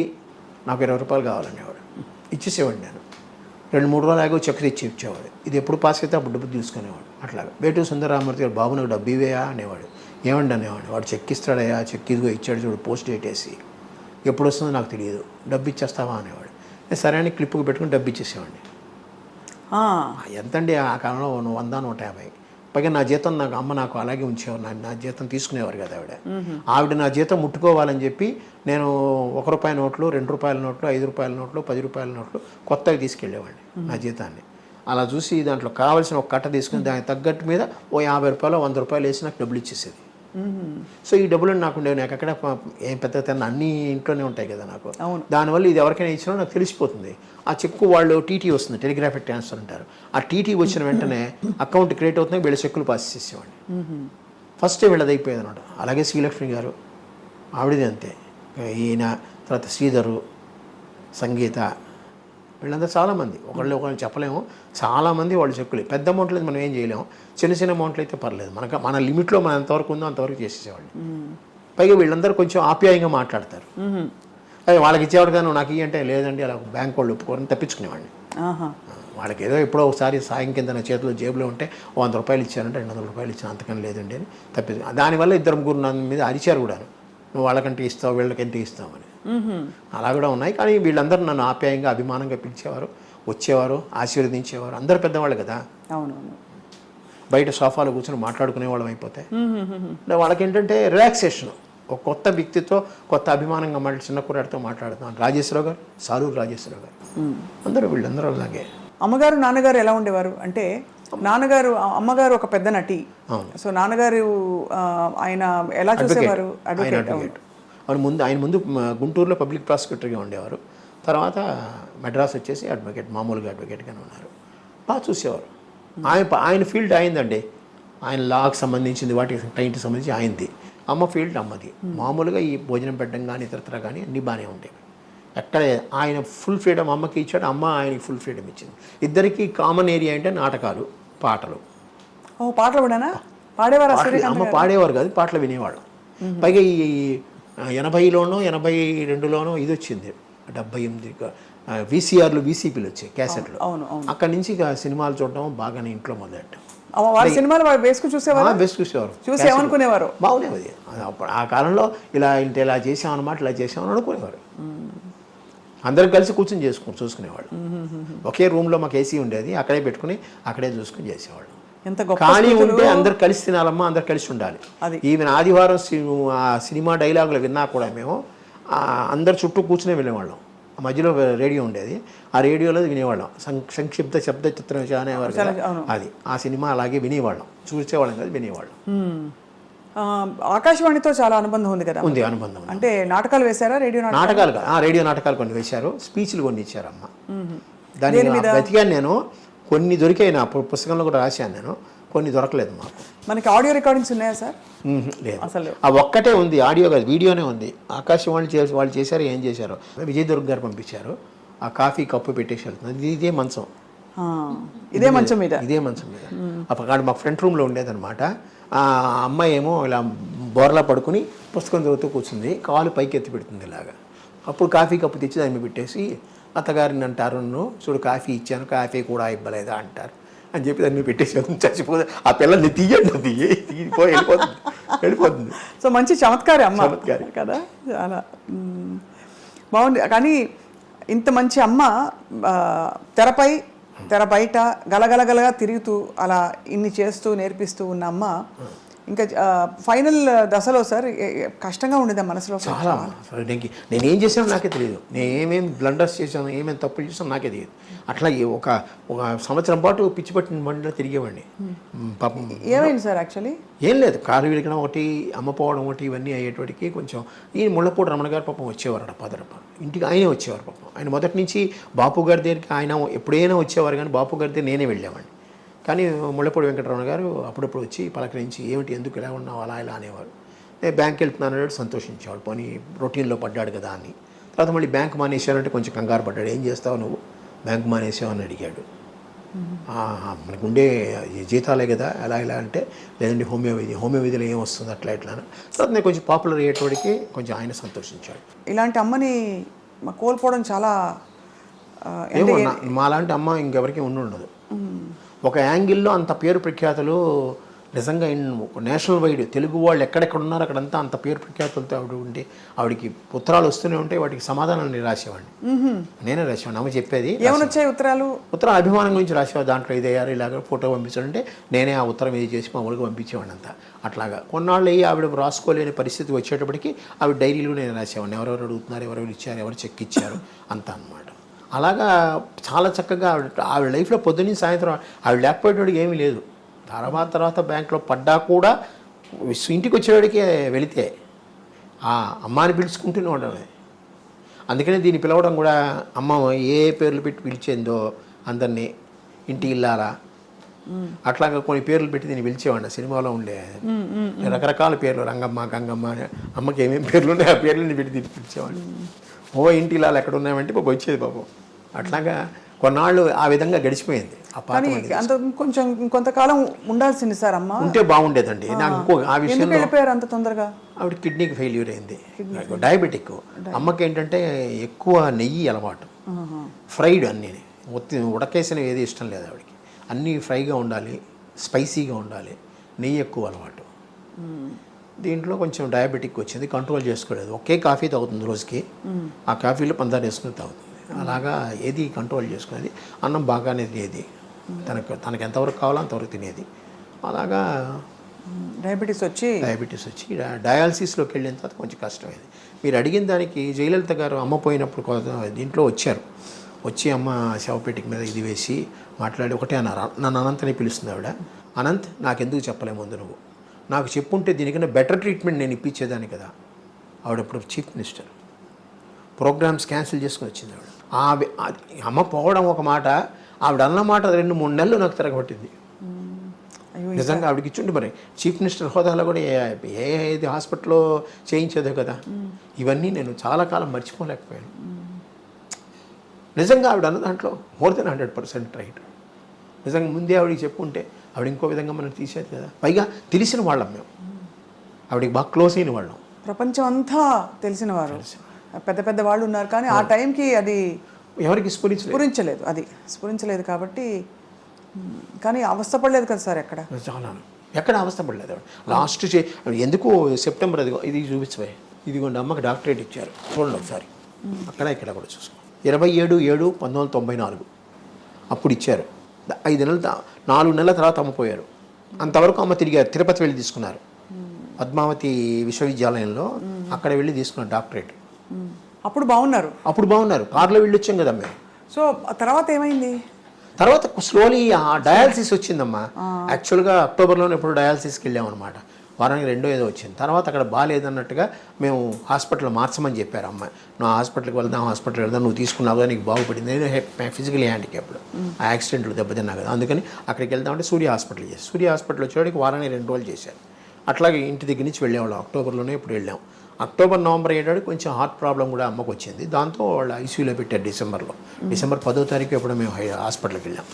నాకు 20 రూపాయలు కావాలనేవాడు, ఇచ్చేసేవాడు. నేను 2-3 రోజులు ఆగి చెక్ తెచ్చి ఇచ్చేవాడు. ఇది ఎప్పుడు పాస్ అయితే అప్పుడు డబ్బు తీసుకునేవాడు. అట్లాగా వేటూరు సుందరరామూర్తి గారు, బాబు నాకు డబ్బు ఇవేయా అనేవాడు. ఏమండి అనేవాడు. వాడు చెక్ ఇస్తాడయా, చెక్ ఇదిగో ఇచ్చాడు చూడు, పోస్ట్ డేట్ వేసి, ఎప్పుడు వస్తుందో నాకు తెలియదు, డబ్బు ఇచ్చేస్తావా అనేవాడు. నేను సరే అని క్లిప్కి పెట్టుకుని డబ్బు ఇచ్చేసేవాడిని. ఎంతండి ఆ కాలంలో 100-150. పైగా నా జీతం నాకు అలాగే ఉంచేవారు. నా జీతం తీసుకునేవారు కదా ఆవిడ నా జీతం ముట్టుకోవాలని చెప్పి నేను ₹1 నోట్లు, ₹2 నోట్లు, ₹5 నోట్లు, ₹10 నోట్లు కొత్తగా తీసుకెళ్ళేవాడిని నా జీతాన్ని. అలా చూసి దాంట్లో కావాల్సిన ఒక కట్ట తీసుకుని దానికి తగ్గట్టు మీద ఓ ₹50, ₹100 వేసి నాకు డబ్బులు ఇచ్చేసేది. సో ఈ డబ్బులు నాకు ఉండేవి. నాకు అక్కడ ఏం పెద్ద అన్నీ ఇంట్లోనే ఉంటాయి కదా నాకు. దానివల్ల ఇది ఎవరికైనా ఇచ్చినా నాకు తెలిసిపోతుంది. ఆ చెక్కు వాళ్ళు టీటీ వస్తుంది, టెలిగ్రాఫిక్ ట్రాన్స్ఫర్ అంటారు. ఆ టీటీ వచ్చిన వెంటనే అకౌంట్ క్రియేట్ అవుతుంది, వీళ్ళ చెక్కులు పాస్ చేసేవాడిని. ఫస్టే వీళ్ళది అయిపోయేది అనమాట. అలాగే శ్రీలక్ష్మి గారు, ఆవిడది అంతే. ఈయన తర్వాత శ్రీధరు, సంగీత, వీళ్ళంతా చాలామంది, ఒకళ్ళు చెప్పలేము, చాలామంది వాళ్ళు చెక్కులు. పెద్ద అమౌంట్లు మనం ఏం చేయలేము, చిన్న అమౌంట్లు అయితే పర్లేదు, మన లిమిట్లో మనం ఎంతవరకు ఉందో అంతవరకు చేసేసేవాళ్ళు. పైగా వీళ్ళందరూ కొంచెం ఆప్యాయంగా మాట్లాడతారు. అదే వాళ్ళకి ఇచ్చేవాడు కానీ నాకు అంటే లేదండి, అలా బ్యాంక్ వాళ్ళు ఒప్పుకోరని తప్పించుకునేవాడిని. వాళ్ళకి ఏదో ఎప్పుడో ఒకసారి సాయం కింద నా చేతిలో జేబులో ఉంటే ₹100 ఇచ్చారంటే ₹200 ఇచ్చాను, అంతకని లేదండి అని తప్పించు. దానివల్ల 2-3 నా మీద అరిచారు కూడా, నువ్వు వాళ్ళకంటే ఇస్తావు, వీళ్ళకి ఎంత ఇస్తామని. అలా కూడా ఉన్నాయి. కానీ వీళ్ళందరూ నన్ను ఆప్యాయంగా, అభిమానంగా పిలిచేవారు, వచ్చేవారు, ఆశీర్వదించేవారు. అందరు పెద్దవాళ్ళు కదా. అవునవును. బయట సోఫాలో కూర్చొని మాట్లాడుకునే వాళ్ళం అయిపోతాయి. వాళ్ళకి ఏంటంటే రిలాక్సేషన్, ఒక కొత్త వ్యక్తితో, కొత్త అభిమానంగా మళ్ళీ చిన్న కుర్రాడితో మాట్లాడుతాం. రాజేశ్వరరావు గారు, సాలూరు రాజేశ్వరరావు గారు, అందరూ వీళ్ళందరూ అలాగే. అమ్మగారు నాన్నగారు ఎలా ఉండేవారు అంటే, అమ్మగారు ఒక పెద్ద నటి, సో నాన్నగారు ఆయన ఎలా చూసేవారు? అడ్వకేట్. ఆయన ముందు గుంటూరులో పబ్లిక్ ప్రాసిక్యూటర్గా ఉండేవారు. తర్వాత మెడ్రాస్ వచ్చేసి అడ్వకేట్, మామూలుగా అడ్వకేట్గానే ఉన్నారు. బాగా చూసేవారు. ఆయన ఫీల్డ్ అయిందండి. ఆయన లాకి సంబంధించింది, వాటికి క్లయింట్కి సంబంధించి ఆయనది. అమ్మ ఫీల్డ్ అమ్మది. మామూలుగా ఈ భోజనం పెట్టడం కానీ ఇతరత్ర కానీ అన్నీ బాగానే ఉండేవి. ఎక్కడ ఆయన ఫుల్ ఫ్రీడమ్ అమ్మకి ఇచ్చాడు, అమ్మ ఆయనకి ఫుల్ ఫ్రీడమ్ ఇచ్చింది. ఇద్దరికి కామన్ ఏరియా అంటే నాటకాలు, పాటలు. పాటలు కూడా పాడేవారు? అమ్మ పాడేవారు కాదు, పాటలు వినేవాళ్ళు. పైగా ఈ 80లోనో 82లోనో ఇది వచ్చింది, 78 VCRలు, VCPలు వచ్చాయి, క్యాసెట్లు. అక్కడి నుంచి ఇక సినిమాలు చూడటం బాగానే ఇంట్లో మొదలెట్టాం. సినిమాలు వేసుకుని చూసేవారు, చూసి ఏమనుకునేవారు? బాగునేది. ఆ కాలంలో ఇలా చేసామన్నమాట, ఇలా చేసామని అనుకునేవారు. అందరం కలిసి కూర్చొని చూసుకునేవాళ్ళు. ఒకే రూమ్లో మాకు ఏసీ ఉండేది, అక్కడే పెట్టుకుని అక్కడే చూసుకుని చేసేవాళ్ళు. ఖాళీ ఉంటే అందరు కలిసి తినాలమ్మా, అందరు కలిసి ఉండాలి. ఈవెన్ ఆదివారం సినిమా డైలాగులు విన్నా కూడా మేము అందరు చుట్టూ కూర్చునే వెళ్ళేవాళ్ళం. మధ్యలో రేడియో ఉండేది, ఆ రేడియోలో వినేవాళ్ళం. సంక్షిప్త శబ్ద చిత్రం అనేవారు కదా, అది ఆ సినిమా అలాగే వినేవాళ్ళం, చూసేవాళ్ళం కదా, వినేవాళ్ళం. ఆకాశవాణితో చాలా అనుబంధం ఉంది కదా? ఉంది, అనుబంధం. అంటే నాటకాలు వేశారా? రేడియో నాటకాలు కొన్ని వేశారు, స్పీచ్లు కొన్ని ఇచ్చారు అమ్మ. దాని వెతికాను నేను, కొన్ని దొరికాయి, నా పుస్తకంలో కూడా రాశాను నేను, కొన్ని దొరకలేదు మాకు. మనకి ఆడియో రికార్డింగ్స్ ఉన్నాయా సార్? లేదు, అసలు ఆ ఒక్కటే ఉంది, ఆడియో కాదు, వీడియోనే ఉంది. ఆకాశవాణి వాళ్ళు చేశారు, ఏం చేశారు, విజయ్ దుర్గ్ గారు పంపించారు. ఆ కాఫీ కప్పు పెట్టేసి వెళ్తుంది, ఇదే మంచం, ఇదే మంచం మీద అక్కడ మా ఫ్రంట్ రూమ్లో ఉండేదన్నమాట. ఆ అమ్మాయి ఏమో ఇలా బోర్లా పడుకుని పుస్తకం చదువుతూ కూర్చుంది, కాలు పైకి ఎత్తి పెడుతుంది ఇలాగా. అప్పుడు కాఫీ కప్పు తెచ్చి దాన్ని పెట్టేసి, అత్తగారిని అంటారు, చూడు కాఫీ ఇచ్చాను, కాఫీ కూడా ఇవ్వలేదా అంటారు అని చెప్పి దాన్ని పెట్టేసి చచ్చిపోతే, ఆ పిల్లల్ని తీయండి, వెళ్ళిపోతుంది. సో మంచి చమత్కారి అమ్మ కదా, చాలా బాగుంది. కానీ ఇంత మంచి అమ్మ తెరపై తెర బయట గలగలగలగా తిరుగుతూ అలా ఇన్ని చేస్తూ నేర్పిస్తూ ఉన్న అమ్మ ఇంకా ఫైనల్ దశలో సార్ కష్టంగా ఉండేదా మనసులో? చాలా నేను ఏం చేశానో నాకే తెలియదు, నేను ఏమేమి బ్లండర్స్ చేశాను, ఏమేమి తప్పులు చేశాను నాకే తెలియదు. అట్లా ఒక సంవత్సరం పాటు పిచ్చి పట్టిన బండిలో తిరిగేవాడిని. పాపం ఏమైంది సార్? యాక్చువల్లీ ఏం లేదు, కాలు విరగడం ఒకటి, అమ్మపోవడం ఒకటి, ఇవన్నీ అయ్యేటికి కొంచెం ఈ ముళ్ళపూడి రమణ గారు పాపం వచ్చేవారు పదరప ఇంటికి, ఆయనే వచ్చేవారు పాపం. ఆయన మొదటి నుంచి బాపు గారి దగ్గరికి ఆయన ఎప్పుడైనా వచ్చేవారు, కానీ బాపు గారి దగ్గర నేనే వెళ్ళేవాడిని. కానీ ముళ్ళపూడి వెంకటరమణ గారు అప్పుడప్పుడు వచ్చి పలకరించి ఏమిటి ఎందుకు ఇలా ఉన్నావు అలా ఇలా అనేవారు. నేను బ్యాంక్కి వెళ్తున్నాను సంతోషించేవాడు, పోనీ రొటీన్లో పడ్డాడు కదా అని. తర్వాత మళ్ళీ బ్యాంక్ మానేశానంటే కొంచెం కంగారు పడ్డాడు, ఏం చేస్తావు నువ్వు బ్యాంక్ మానేసావు అని అడిగాడు. మనకు ఉండే జీతాలే కదా ఎలా ఇలా అంటే, లేదంటే హోమియోపతిలో ఏం వస్తుంది అట్లా ఇట్లా. తర్వాత నేను కొంచెం పాపులర్ అయ్యేటోడికి కొంచెం ఆయన సంతోషించాడు. ఇలాంటి అమ్మని కోల్పోవడం చాలా ఏమో మాలాంటి అమ్మ ఇంకెవరికి ఉండదు. ఒక యాంగిల్లో అంత పేరు ప్రఖ్యాతులు నిజంగా నేషనల్ వైడ్ తెలుగు వాళ్ళు ఎక్కడెక్కడ ఉన్నారో అక్కడంతా అంత పేరు ప్రఖ్యాతులతో ఆవిడ ఉంటే, ఆవిడకి ఉత్తరాలు వస్తూనే ఉంటే వాటికి సమాధానాలు రాసేవాడిని, నేనే రాసేవాడిని. అమ్మ చెప్పేది ఏమొచ్చాయి ఉత్తరాలు అభిమానం గురించి రాసేవాడు. దాంట్లో ఇదయ్యారు ఇలాగ ఫోటో పంపించాలంటే నేనే ఆ ఉత్తరం ఇది చేసి మామూలుగా పంపించేవాడిని అంతా. అట్లాగా కొన్నాళ్ళు అయ్యి ఆవిడ రాసుకోలేని పరిస్థితి వచ్చేటప్పటికి ఆవిడ డైరీలు నేను రాసేవాడిని, ఎవరెవరు అడుగుతున్నారు, ఎవరెవరు ఇచ్చారు, ఎవరు చెక్ ఇచ్చారు అంతా అనమాట. అలాగా చాలా చక్కగా ఆవిడ లైఫ్లో పొద్దున్నీ సాయంత్రం ఆవిడ లేకపోయేటోడికి ఏమీ లేదు. తర్వాత బ్యాంక్లో పడ్డా కూడా ఇంటికి వచ్చేవాడికి వెళితే ఆ అమ్మాని పిలుచుకుంటూనే ఉండడమే. అందుకనే దీన్ని పిలవడం కూడా అమ్మ ఏ పేర్లు పెట్టి పిలిచేందో అందరినీ, ఇంటి ఇల్లారా అట్లాగా కొన్ని పేర్లు పెట్టి దీన్ని పిలిచేవాడిని. సినిమాలో ఉండే రకరకాల పేర్లు, రంగమ్మ, గంగమ్మ, అమ్మకి ఏమేమి పేర్లు ఉన్నాయో ఆ పేర్లని పెట్టి దీన్ని పిలిచేవాడిని. ఇంటి ఇల్లాలు ఎక్కడ ఉన్నాయంటే బాబు వచ్చేది బాబు. అట్లాగా కొన్నాళ్ళు ఆ విధంగా గడిచిపోయింది. అంత కొంచెం కొంతకాలం ఉండాల్సింది సార్ అమ్మ, ఉంటే బాగుండేదండి. నాకు ఇంకో ఆ విషయంలో వెళ్ళిపోయారు అంత తొందరగా. ఆవిడ కిడ్నీకి ఫెయిల్యూర్ అయింది, డయాబెటిక్. అమ్మకి ఏంటంటే ఎక్కువ నెయ్యి అలవాటు, ఫ్రైడ్ అన్నీ ఉడకేసినవి ఏది ఇష్టం లేదు ఆవిడకి. అన్నీ ఫ్రైగా ఉండాలి, స్పైసీగా ఉండాలి, నెయ్యి ఎక్కువ అలవాటు. దీంట్లో కొంచెం డయాబెటిక్ వచ్చింది, కంట్రోల్ చేసుకోలేదు. ఒకే కాఫీ తాగుతుంది రోజుకి, ఆ కాఫీలో పందారు వేసుకుని తాగుతుంది. అలాగా ఏది కంట్రోల్ చేసుకునేది. అన్నం బాగానే తినేది, తనకు ఎంతవరకు కావాలో అంతవరకు తినేది. అలాగా డయాబెటీస్ వచ్చి డయాలసిస్లోకి వెళ్ళిన తర్వాత కొంచెం కష్టమైంది. మీరు అడిగిన దానికి జయలలిత గారు అమ్మ పోయినప్పుడు దీంట్లో వచ్చారు. వచ్చి అమ్మ శవపేటిక మీద ఇది వేసి మాట్లాడి ఒకటే అన్నారు, నన్ను అనంతని పిలుస్తుంది ఆవిడ. అనంత్ నాకెందుకు చెప్పలే ముందు నువ్వు, నాకు చెప్పుంటే దీనికన్నా బెటర్ ట్రీట్మెంట్ నేను ఇప్పించేదాన్ని కదా. ఆవిడప్పుడు చీఫ్ మినిస్టర్, ప్రోగ్రామ్స్ క్యాన్సిల్ చేసుకుని వచ్చింది ఆవిడ. అమ్మ పోవడం ఒక మాట, ఆవిడ అన్న మాట 2-3 నెలలు నాకు తిరగబట్టింది నిజంగా. ఆవిడకి ఇచ్చుండి మరి చీఫ్ మినిస్టర్ హోదాలో కూడా ఏది హాస్పిటల్లో చేయించేదో కదా. ఇవన్నీ నేను చాలా కాలం మర్చిపోలేకపోయాను. నిజంగా ఆవిడ అన్న దాంట్లో మోర్ దెన్ 100% రైట్. నిజంగా ముందే ఆవిడకి చెప్పుంటే ఆవిడ ఇంకో విధంగా మనం తీసేది కదా. పైగా తెలిసిన వాళ్ళం మేము, ఆవిడకి బాగా క్లోజ్ అయిన వాళ్ళం. ప్రపంచం అంతా తెలిసిన వారు, పెద్ద పెద్ద వాళ్ళు ఉన్నారు. కానీ ఆ టైంకి అది ఎవరికి స్ఫురించలేదు కాబట్టి. కానీ అవస్థపడలేదు కదా సార్ ఎక్కడ? చాలా ఎక్కడ అవస్థపడలేదు ఆవిడ. లాస్ట్ ఎందుకు సెప్టెంబర్ ఇది చూపించబోయే, ఇదిగోండి అమ్మకి డాక్టరేట్ ఇచ్చారు చూడండి ఒకసారి, అక్కడ ఇక్కడ కూడా చూసుకో. 27/7/1994 అప్పుడు ఇచ్చారు. 4 నెలల తర్వాత అమ్మ పోయారు. అంతవరకు అమ్మ తిరిగారు, తిరుపతి వెళ్ళి తీసుకున్నారు, పద్మావతి విశ్వవిద్యాలయంలో అక్కడ వెళ్ళి తీసుకున్నారు డాక్టరేట్. అప్పుడు బాగున్నారు, కార్లో వెళ్ళి వచ్చాం కదా మేము. సో తర్వాత ఏమైంది? తర్వాత స్లోలీ డయాలసిస్ వచ్చిందమ్మా. యాక్చువల్గా అక్టోబర్లోనే ఎప్పుడు డయాలసిస్కి వెళ్ళామన్నమాట. వారానికి 2 ఏదో వచ్చింది. తర్వాత అక్కడ బాగాలేదన్నట్టుగా మేము హాస్పిటల్ మార్చమని చెప్పారు అమ్మాయి. నువ్వు హాస్పిటల్కి వెళ్దాం, నువ్వు తీసుకున్నావు కదా, నీకు బాగుపడింది. నేను ఫిజికలీ హ్యాండిక్యాప్డ్, ఆ యాక్సిడెంట్లు దెబ్బతిన్నా కదా, అందుకని అక్కడికి వెళ్దామంటే సూర్య హాస్పిటల్ చేసి, సూర్య హాస్పిటల్ వచ్చేవాడికి వారానికి 2 రోజులు చేశారు. అట్లాగే ఇంటి దగ్గర నుంచి వెళ్ళేవాళ్ళం. అక్టోబర్లోనే ఇప్పుడు వెళ్ళాం. అక్టోబర్ నవంబర్ అయ్యేటాడు కొంచెం హార్ట్ ప్రాబ్లం కూడా అమ్మకు వచ్చింది. దాంతో వాళ్ళు ఐసీయూలో పెట్టారు డిసెంబర్ 10వ తారీఖు ఎప్పుడు మేము హాస్పిటల్కి వెళ్ళాం.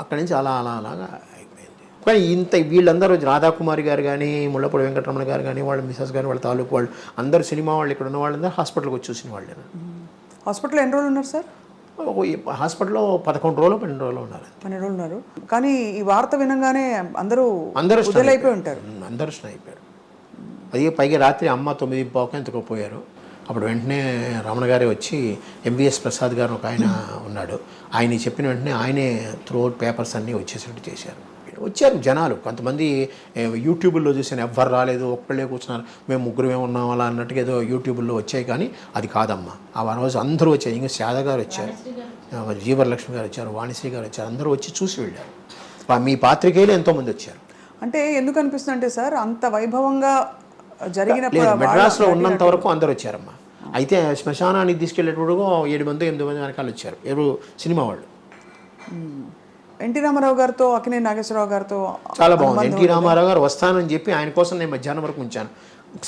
అక్కడి నుంచి అలాగా అయిపోయింది. కానీ వీళ్ళందరూ రాధాకుమారి గారు కానీ, ముళ్ళపూడి వెంకటరమణ గారు కానీ, వాళ్ళ మిసెస్ గారు, వాళ్ళ తాలూకు వాళ్ళు అందరూ, సినిమా వాళ్ళు ఇక్కడ ఉన్న వాళ్ళందరూ హాస్పిటల్కి వచ్చి చూసిన వాళ్ళే. హాస్పిటల్లో ఎన్ని రోజులు ఉన్నారు సార్? హాస్పిటల్లో 11 రోజులు 12 రోజులు ఉన్నారు. 12 రోజులు ఉన్నారు. కానీ ఈ వార్త వినగానే అందరూ అయిపోయి ఉంటారు. అందరూ అయిపోయారు. అది పైగా రాత్రి అమ్మ 9:15 ఎంతకో పోయారు. అప్పుడు వెంటనే రమణ గారే వచ్చి ఎంవిఎస్ ప్రసాద్ గారు ఒక ఆయన ఉన్నాడు, ఆయన చెప్పిన వెంటనే ఆయనే త్రూఅవుట్ పేపర్స్ అన్నీ వచ్చేసినట్టు చేశారు. వచ్చారు జనాలు, కొంతమంది యూట్యూబ్లో చూసాను ఎవ్వరు రాలేదు, ఒక్కళ్ళే కూర్చున్నారు, మేము ముగ్గురమే ఉన్నాం అలా అన్నట్టుగా ఏదో యూట్యూబ్లో వచ్చాయి. కానీ అది కాదమ్మా, ఆ రోజు అందరూ వచ్చారు. ఇంకా శారద గారు వచ్చారు, జీవరలక్ష్మి గారు వచ్చారు, వాణిశ్రీ గారు వచ్చారు, అందరూ వచ్చి చూసి వెళ్ళారు. మీ పాత్రికేయులు ఎంతోమంది వచ్చారు. అంటే ఎందుకు అనిపిస్తుంది అంటే సార్, అంత వైభవంగా జరిగినప్పుడు మెడ్రాస్లో ఉన్నంత వరకు అందరూ వచ్చారమ్మా. అయితే శ్మశానానికి తీసుకెళ్ళేటప్పుడు 7 మంది 8 మంది వెనకాల వచ్చారు, ఎవరు సినిమా వాళ్ళు. ఎన్టీ రామారావు గారితో అక్కినేని నాగేశ్వరరావు గారితో చాలా బాగుంది. ఎన్టీ రామారావు గారు వస్తానని చెప్పి ఆయన కోసం నేను మధ్యాహ్నం వరకు ఉంచాను.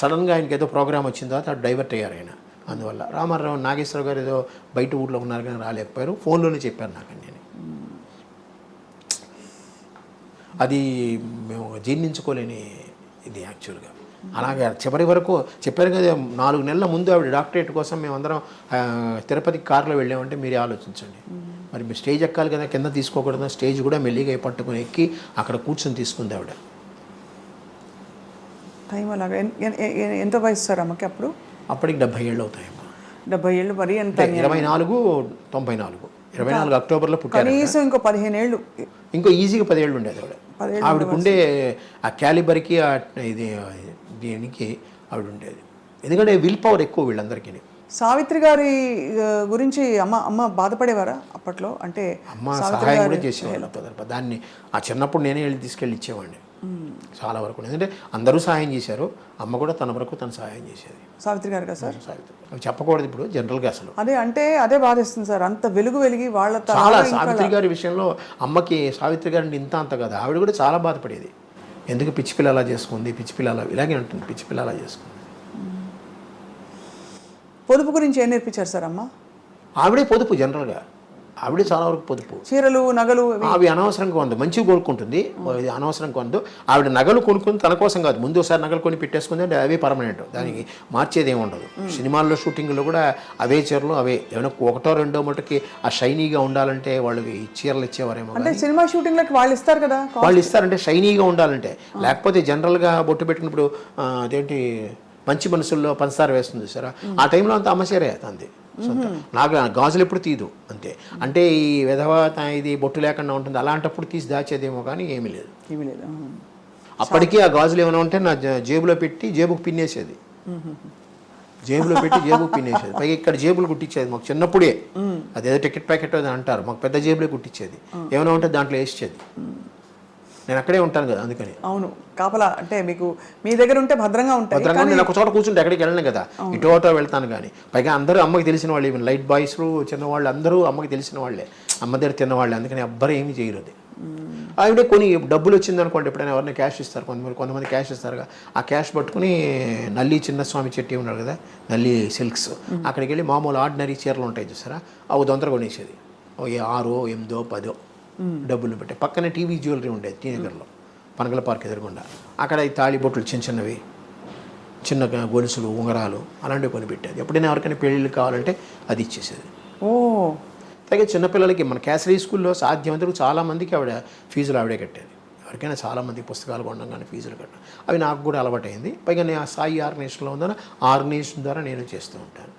సడన్గా ఆయనకి ఏదో ప్రోగ్రామ్ వచ్చిన తర్వాత అటు డైవర్ట్ అయ్యారు ఆయన. అందువల్ల రామారావు నాగేశ్వరరావు గారు ఏదో బయట ఊళ్ళో ఉన్నారు కానీ రాలేకపోయారు, ఫోన్లోనే చెప్పారు నాకు. నేను అది మేము జీర్ణించుకోలేని ఇది యాక్చువల్గా. అలాగే చివరి వరకు చెప్పారు కదా, 4 నెలల ముందు ఆవిడ డాక్టరేట్ కోసం మేమందరం తిరుపతికి కారులో వెళ్ళామంటే మీరే ఆలోచించండి. మరి మీరు స్టేజ్ ఎక్కాలి కదా, కింద తీసుకోకూడదు, స్టేజ్ కూడా మెల్లిగా పట్టుకుని ఎక్కి అక్కడ కూర్చొని తీసుకుంది ఆవిడ. టైం అలాగా ఎంత వయసు సార్ అమ్మకి అప్పుడు? అప్పటికి 70 ఏళ్ళు అవుతాయమ్మా. 70 ఏళ్ళు మరి ఎంత? 24, 94. 24 అక్టోబర్లో పుట్టారు. కనీసం ఇంకో 15 ఏళ్ళు, ఇంకో ఈజీగా 10 ఏళ్ళు ఉండేది ఆవిడ. ఆవిడకుండే ఆ క్యాలిబర్కి ఇది దీనికి ఆవిడ ఉండేది. ఎందుకంటే విల్ పవర్ ఎక్కువ వీళ్ళందరికీ. సావిత్రి గారి గురించి అమ్మ బాధపడేవారా అప్పట్లో? అంటే అమ్మ సహాయం కూడా చేసేవాళ్ళు. దాన్ని ఆ చిన్నప్పుడు నేనే వెళ్ళి తీసుకెళ్ళి ఇచ్చేవాడిని చాలా వరకు. ఎందుకంటే అందరూ సహాయం చేశారు, అమ్మ కూడా తన వరకు తను సహాయం చేసేది. సావిత్రి గారు కదా సార్? సావిత్రి అవి చెప్పకూడదు ఇప్పుడు జనరల్గా అసలు. అదే బాధేస్తుంది సార్, అంత వెలిగి వాళ్ళ చాలా. సావిత్రి గారి విషయంలో అమ్మకి సావిత్రి గారిని అంత కదా, ఆవిడ కూడా చాలా బాధపడేది. ఎందుకు పిచ్చి పిల్ల అలా చేసుకుంది, పిచ్చి పిల్ల అలా ఇలాగే ఉంటుంది, పిచ్చి పిల్ల అలా చేసుకుంది. పొదుపు గురించి ఏం నేర్పించారు సార్ అమ్మ? ఆవిడే పొదుపు, జనరల్గా ఆవిడే చాలా వరకు పొదుపు. చీరలు నగలు అవి అనవసరంగా కొందు, మంచిగా కొనుక్కుంటుంది, అనవసరంగా కొందు. ఆవిడ నగలు కొనుక్కుంది తన కోసం కాదు, ముందు ఒకసారి నగలు కొని పెట్టేసుకుంది అంటే అవే పర్మనెంట్, దానికి మార్చేది ఏమి ఉండదు. సినిమాల్లో షూటింగ్లో కూడా అవే చీరలు అవే. ఏమైనా 1, 2 మటుకి ఆ షైనీగా ఉండాలంటే వాళ్ళు ఈ చీరలు ఇచ్చేవారేమో. అంటే సినిమా షూటింగ్లకి వాళ్ళు ఇస్తారు కదా, వాళ్ళు ఇస్తారంటే షైనీగా ఉండాలంటే. లేకపోతే జనరల్గా బొట్టు పెట్టినప్పుడు అదేంటి మంచి మనసుల్లో పంచదార వేస్తుంది సరే, ఆ టైంలో అంత అమ్మచేరే అంతే. నాకు గాజులు ఎప్పుడు తీదు అంతే. అంటే ఈ విధవ ఇది బొట్టు లేకుండా ఉంటుంది, అలాంటప్పుడు తీసి దాచేదేమో కానీ ఏమీ లేదు. అప్పటికీ ఆ గాజులు ఏమైనా ఉంటే నా జేబులో పెట్టి జేబుకు పిన్నేసేది, జేబులో పెట్టి జేబుకు పిన్నేసేది. పైగా ఇక్కడ జేబులు కుట్టించేది మాకు చిన్నప్పుడే. అదేదో టికెట్ ప్యాకెట్ అని అంటారు, మాకు పెద్ద జేబులే కుట్టించేది. ఏమైనా ఉంటే దాంట్లో వేసేది. నేను అక్కడే ఉంటాను కదా, అందుకని. అవును, కాపలా అంటే మీకు మీ దగ్గర ఉంటే భద్రంగా ఉంటుంది. భద్రంగా నేను ఒక చోట కూర్చుంటే ఎక్కడికి వెళ్ళను కదా, ఇటు అటో వెళ్తాను. కానీ పైగా అందరూ అమ్మకి తెలిసిన వాళ్ళు, ఈవెన్ లైట్ బాయ్స్ చిన్నవాళ్ళు అందరూ అమ్మకి తెలిసిన వాళ్ళే, అమ్మ దగ్గర తిన్నవాళ్ళే. అందుకని ఎవ్వరు ఏమీ చేయరు. అది ఆవిడే కొన్ని డబ్బులు వచ్చింది అనుకోండి, ఎప్పుడైనా ఎవరైనా క్యాష్ ఇస్తారు, కొంతమంది క్యాష్ ఇస్తారుగా, ఆ క్యాష్ పట్టుకుని నల్లి చిన్నస్వామి చెట్టి ఉన్నాడు కదా, నల్లి సిల్క్స్, అక్కడికి వెళ్ళి మామూలు ఆర్డినరీ చీరలు ఉంటాయి చూసారా, అవి దొంతర కొనేసేది. 6, 8, 10 డబ్బులు పెట్టే. పక్కనే టీవీ జ్యువెలరీ ఉండేది టీ నగర్లో, పనగల పార్క్ ఎదురుగుండా. అక్కడ ఈ తాళిబొట్లు చిన్నవి, చిన్న గొలుసులు, ఉంగరాలు అలాంటివి కొని పెట్టేది. ఎప్పుడైనా ఎవరికైనా పెళ్ళిళ్ళు కావాలంటే అది ఇచ్చేసేది. అలాగే చిన్నపిల్లలకి మన క్యాసరీ స్కూల్లో సాధ్యమంతకు చాలామందికి ఆవిడ ఫీజులు ఆవిడే కట్టేది. ఎవరికైనా చాలామంది పుస్తకాలు కొనడం కానీ ఫీజులు కట్టడం అవి నాకు కూడా అలవాటైంది. పైగా నేను ఆ సాయి ఆర్గనైజేషన్లో ఉందని ఆర్గనైజేషన్ ద్వారా నేను చేస్తూ ఉంటాను.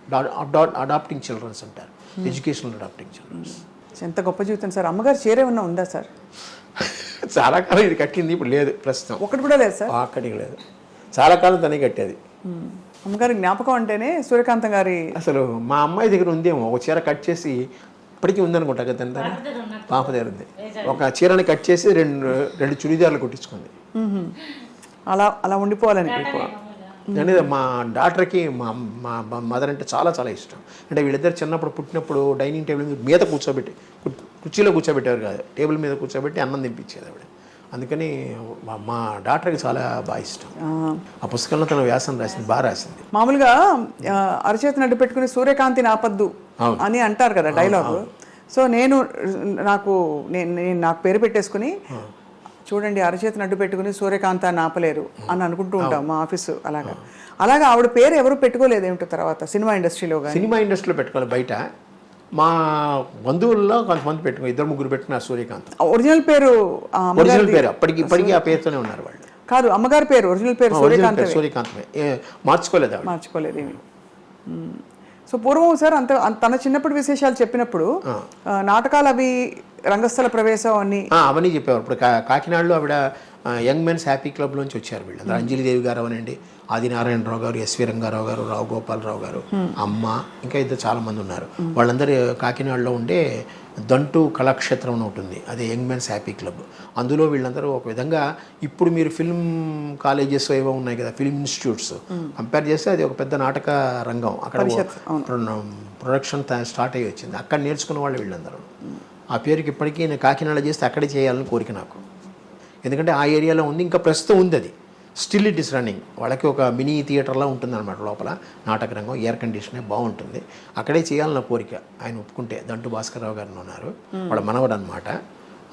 అడాప్టింగ్ చిల్డ్రన్స్ అంటారు, ఎడ్యుకేషనల్ అడాప్టింగ్ చిల్డ్రన్స్. ఎంత గొప్ప జీవితం సార్. అమ్మగారు చీర ఏమన్నా ఉందా సార్? చాలా కాలం ఇది కట్టింది, ఇప్పుడు లేదు ప్రస్తుతం. ఒకటి కూడా లేదు సార్? అక్కడికి లేదు, చాలా కాలం తనే కట్టేది. అమ్మగారి జ్ఞాపకం అంటేనే సూర్యకాంతం గారి. అసలు మా అమ్మాయి దగ్గర ఉందేమో ఒక చీర కట్ చేసి, ఇప్పటికీ ఉందనుకుంటా కదా, పాప దగ్గర ఉంది. ఒక చీరని కట్ చేసి రెండు చుడిదార్లు కుట్టించుకుంది. అలా ఉండిపోవాలని. అంటే మా డాక్టర్కి మా మదర్ అంటే చాలా చాలా ఇష్టం. అంటే వీళ్ళిద్దరు చిన్నప్పుడు పుట్టినప్పుడు డైనింగ్ టేబుల్ మీద కూర్చోబెట్టి, కుర్చీలో కూర్చోబెట్టేవారు కాదు, టేబుల్ మీద కూర్చోబెట్టి అన్నం తినిపించేది ఆవిడ. అందుకని మా డాక్టర్కి చాలా బాగా ఇష్టం. ఆ పుస్తకంలో తన వ్యాసం రాసింది, బాగా రాసింది. మామూలుగా అరచేతిని అడ్డు పెట్టుకుని సూర్యకాంతిని ఆపద్దు అని అంటారు కదా డైలాగ్. సో నాకు పేరు పెట్టేసుకుని, చూడండి అరచేతిని అడ్డు పెట్టుకుని సూర్యకాంతాన్ని ఆపలేరు అని అనుకుంటూ ఉంటాం మా ఆఫీసు. అలాగా ఆవిడ పేరు ఎవరు పెట్టుకోలేదు ఏమిటో తర్వాత సినిమా ఇండస్ట్రీలో. సినిమా ఇండస్ట్రీలో పెట్టుకోవాలి, బయట మా బంధువుల్లో కొంతమంది పెట్టుకో, 2-3 పెట్టుకున్నారు సూర్యకాంత్. ఒరిజినల్ పేరు ఇప్పటికీ ఆ పేరుతోనే ఉన్నారు వాళ్ళు. కాదు, అమ్మగారి పేరు ఒరిజినల్ పేరు సూర్యకాంతమే. సూర్యకాంతమే, మార్చుకోలేదు. మార్చుకోలేదు. సో పూర్వం సార్ తన చిన్నప్పటి విశేషాలు చెప్పినప్పుడు నాటకాలు అవి రంగస్థల ప్రవేశం అని అవన్నీ చెప్పేవారు. ఇప్పుడు కాకినాడలో ఆవిడ యంగ్ మెన్స్ హ్యాపీ క్లబ్లోంచి వచ్చారు వీళ్ళు. అంజలిదేవి గారు అవనండి, ఆదినారాయణరావు గారు, ఎస్వి రంగారావు గారు, రావు గోపాలరావు గారు, అమ్మ, ఇంకా ఇద్దరు చాలామంది ఉన్నారు. వాళ్ళందరూ కాకినాడలో ఉండే దంటు కళాక్షేత్రం అని ఉంటుంది, అది యంగ్ మెన్స్ హ్యాపీ క్లబ్. అందులో వీళ్ళందరూ ఒక విధంగా ఇప్పుడు మీరు ఫిల్మ్ కాలేజెస్ ఏవో ఉన్నాయి కదా, ఫిల్మ్ ఇన్స్టిట్యూట్స్, కంపేర్ చేస్తే అది ఒక పెద్ద నాటక రంగం. అక్కడ ప్రొడక్షన్ స్టార్ట్ అయ్యి వచ్చింది. అక్కడ నేర్చుకున్న వాళ్ళు వీళ్ళందరూ. ఆ పేరుకి ఇప్పటికీ నేను కాకినాడ చేస్తే అక్కడే చేయాలని కోరిక నాకు. ఎందుకంటే ఆ ఏరియాలో ఉంది, ఇంకా ప్రస్తుతం ఉంది అది, స్టిల్ ఇట్ ఇస్ రన్నింగ్. వాళ్ళకి ఒక మినీ థియేటర్లా ఉంటుందన్నమాట లోపల నాటక రంగం, ఎయిర్ కండిషనే బాగుంటుంది. అక్కడే చేయాలన్న కోరిక. ఆయన ఒప్పుకుంటే, దంటు భాస్కర్రావు గారు ఉన్నారు, వాళ్ళ మనవడు అనమాట,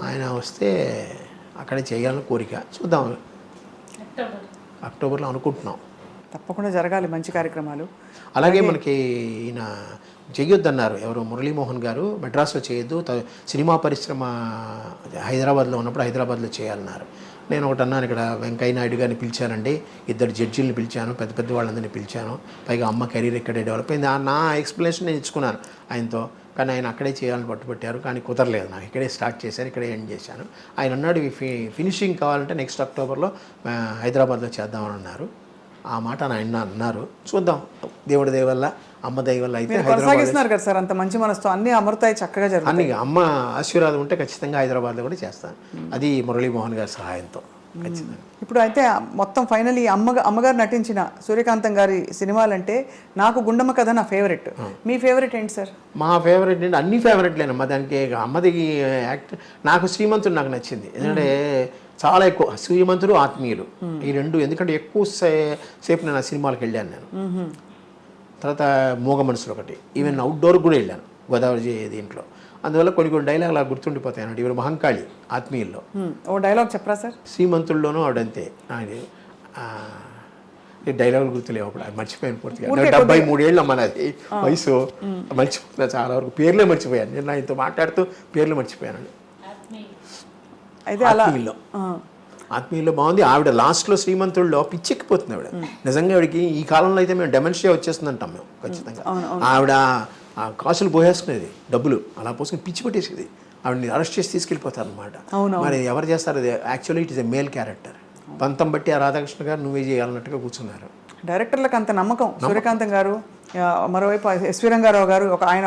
ఆయన వస్తే అక్కడే చేయాలని కోరిక. చూద్దాం, అక్టోబర్లో అనుకుంటున్నాం. తప్పకుండా జరగాలి మంచి కార్యక్రమాలు. అలాగే మనకి ఈయన చెయ్యొద్దన్నారు ఎవరు, మురళీమోహన్ గారు, మెడ్రాస్లో చేయొద్దు, సినిమా పరిశ్రమ హైదరాబాద్లో ఉన్నప్పుడు హైదరాబాద్లో చేయాలన్నారు. నేను ఒకటి అన్నాను, ఇక్కడ వెంకయ్య నాయుడు గారిని పిలిచానండి, 2 జడ్జీలను పిలిచాను, పెద్ద పెద్ద వాళ్ళందరినీ పిలిచాను, పైగా అమ్మ కెరీర్ ఇక్కడే డెవలప్ అయింది. నా ఎక్స్ప్లెనేషన్ నేను ఇచ్చుకున్నాను ఆయనతో. కానీ ఆయన అక్కడే చేయాలని పట్టుబట్టారు, కానీ కుదరలేదు. నాకు ఇక్కడే స్టార్ట్ చేశాను, ఇక్కడే ఎండ్ చేశాను. ఆయన అన్నాడు ఫినిషింగ్ కావాలంటే నెక్స్ట్ అక్టోబర్లో హైదరాబాద్లో చేద్దామని అన్నారు. ఆ మాట ఆయన అన్నారు. చూద్దాం, దేవుడి దయ వల్ల, అమ్మ దయ వల్ల అయితే కొనసాగిస్తున్నారు కదా సార్, అంత మంచి మనసుతో అన్ని అమృతాయి చక్కగా జరుగుతాయి. అన్ని అమ్మ ఆశీర్వాదం ఉంటే ఖచ్చితంగా హైదరాబాద్లో కూడా చేస్తాను, అది మురళీమోహన్ గారి సహాయంతో ఖచ్చితంగా. ఇప్పుడు అయితే మొత్తం ఫైనల్ ఈ అమ్మగారు నటించిన సూర్యకాంతం గారి సినిమాలంటే నాకు గుండమ్మ కథ నా ఫేవరెట్. మీ ఫేవరెట్ ఏంటి సార్? మా ఫేవరెట్ ఏంటి, అన్ని ఫేవరెట్లేనమ్మా. దానికి అమ్మది యాక్ట్, నాకు శ్రీమంతుడు నాకు నచ్చింది. ఎందుకంటే చాలా ఎక్కువ శ్రీమంతుడు, ఆత్మీయులు, ఈ రెండు. ఎందుకంటే ఎక్కువ సేపు నేను ఆ సినిమాలకు వెళ్ళాను నేను. తర్వాత మూగ మనుషులు ఒకటి, ఈవెన్ అవుట్డోర్ కూడా వెళ్ళాను గోదావరి దీంట్లో. అందువల్ల కొన్ని డైలాగులు అలా గుర్తుండిపోతాయి అన్నట్టు. ఇవి మహంకాళి ఆత్మీయుల్లో ఓ డైలాగ్ చెప్పరా సార్? శ్రీమంతుల్లోనూ ఆవిడంతే. డైలాగులు గుర్తులేవు, అప్పుడు మర్చిపోయాను పూర్తిగా. 73 ఏళ్ళు అమ్మ నాది వయసు, మర్చిపోతున్నా చాలా వరకు. పేర్లే మర్చిపోయాను నేను, ఆయనతో మాట్లాడుతూ పేర్లు మర్చిపోయాను. అయితే ఆత్మీయుల్లో బాగుంది. ఆవిడ లాస్ట్లో శ్రీమంతుల్లో పిచ్చెక్కిపోతుంది ఆవిడ. నిజంగా ఆవిడకి ఈ కాలంలో అయితే మేము డెమెన్షియా వచ్చేస్తుందంటాం మేము ఖచ్చితంగా. ఆవిడ కాసులు పోసేసుకునేది, డబ్బులు అలా పోసుకుని పిచ్చి పట్టేసేది. ఆవిడని అరెస్ట్ చేసి తీసుకెళ్ళిపోతారు అనమాట. మరి ఎవరు చేస్తారు అది? Actually it is a male character. పంతం బట్టి ఆ రాధాకృష్ణ గారు నువ్వే చేయాలన్నట్టుగా కూర్చున్నారు. డైరెక్టర్లకు అంత నమ్మకం. సూర్యకాంతం గారు, మరోవైపు ఎస్వి రంగారావు గారు, ఆయన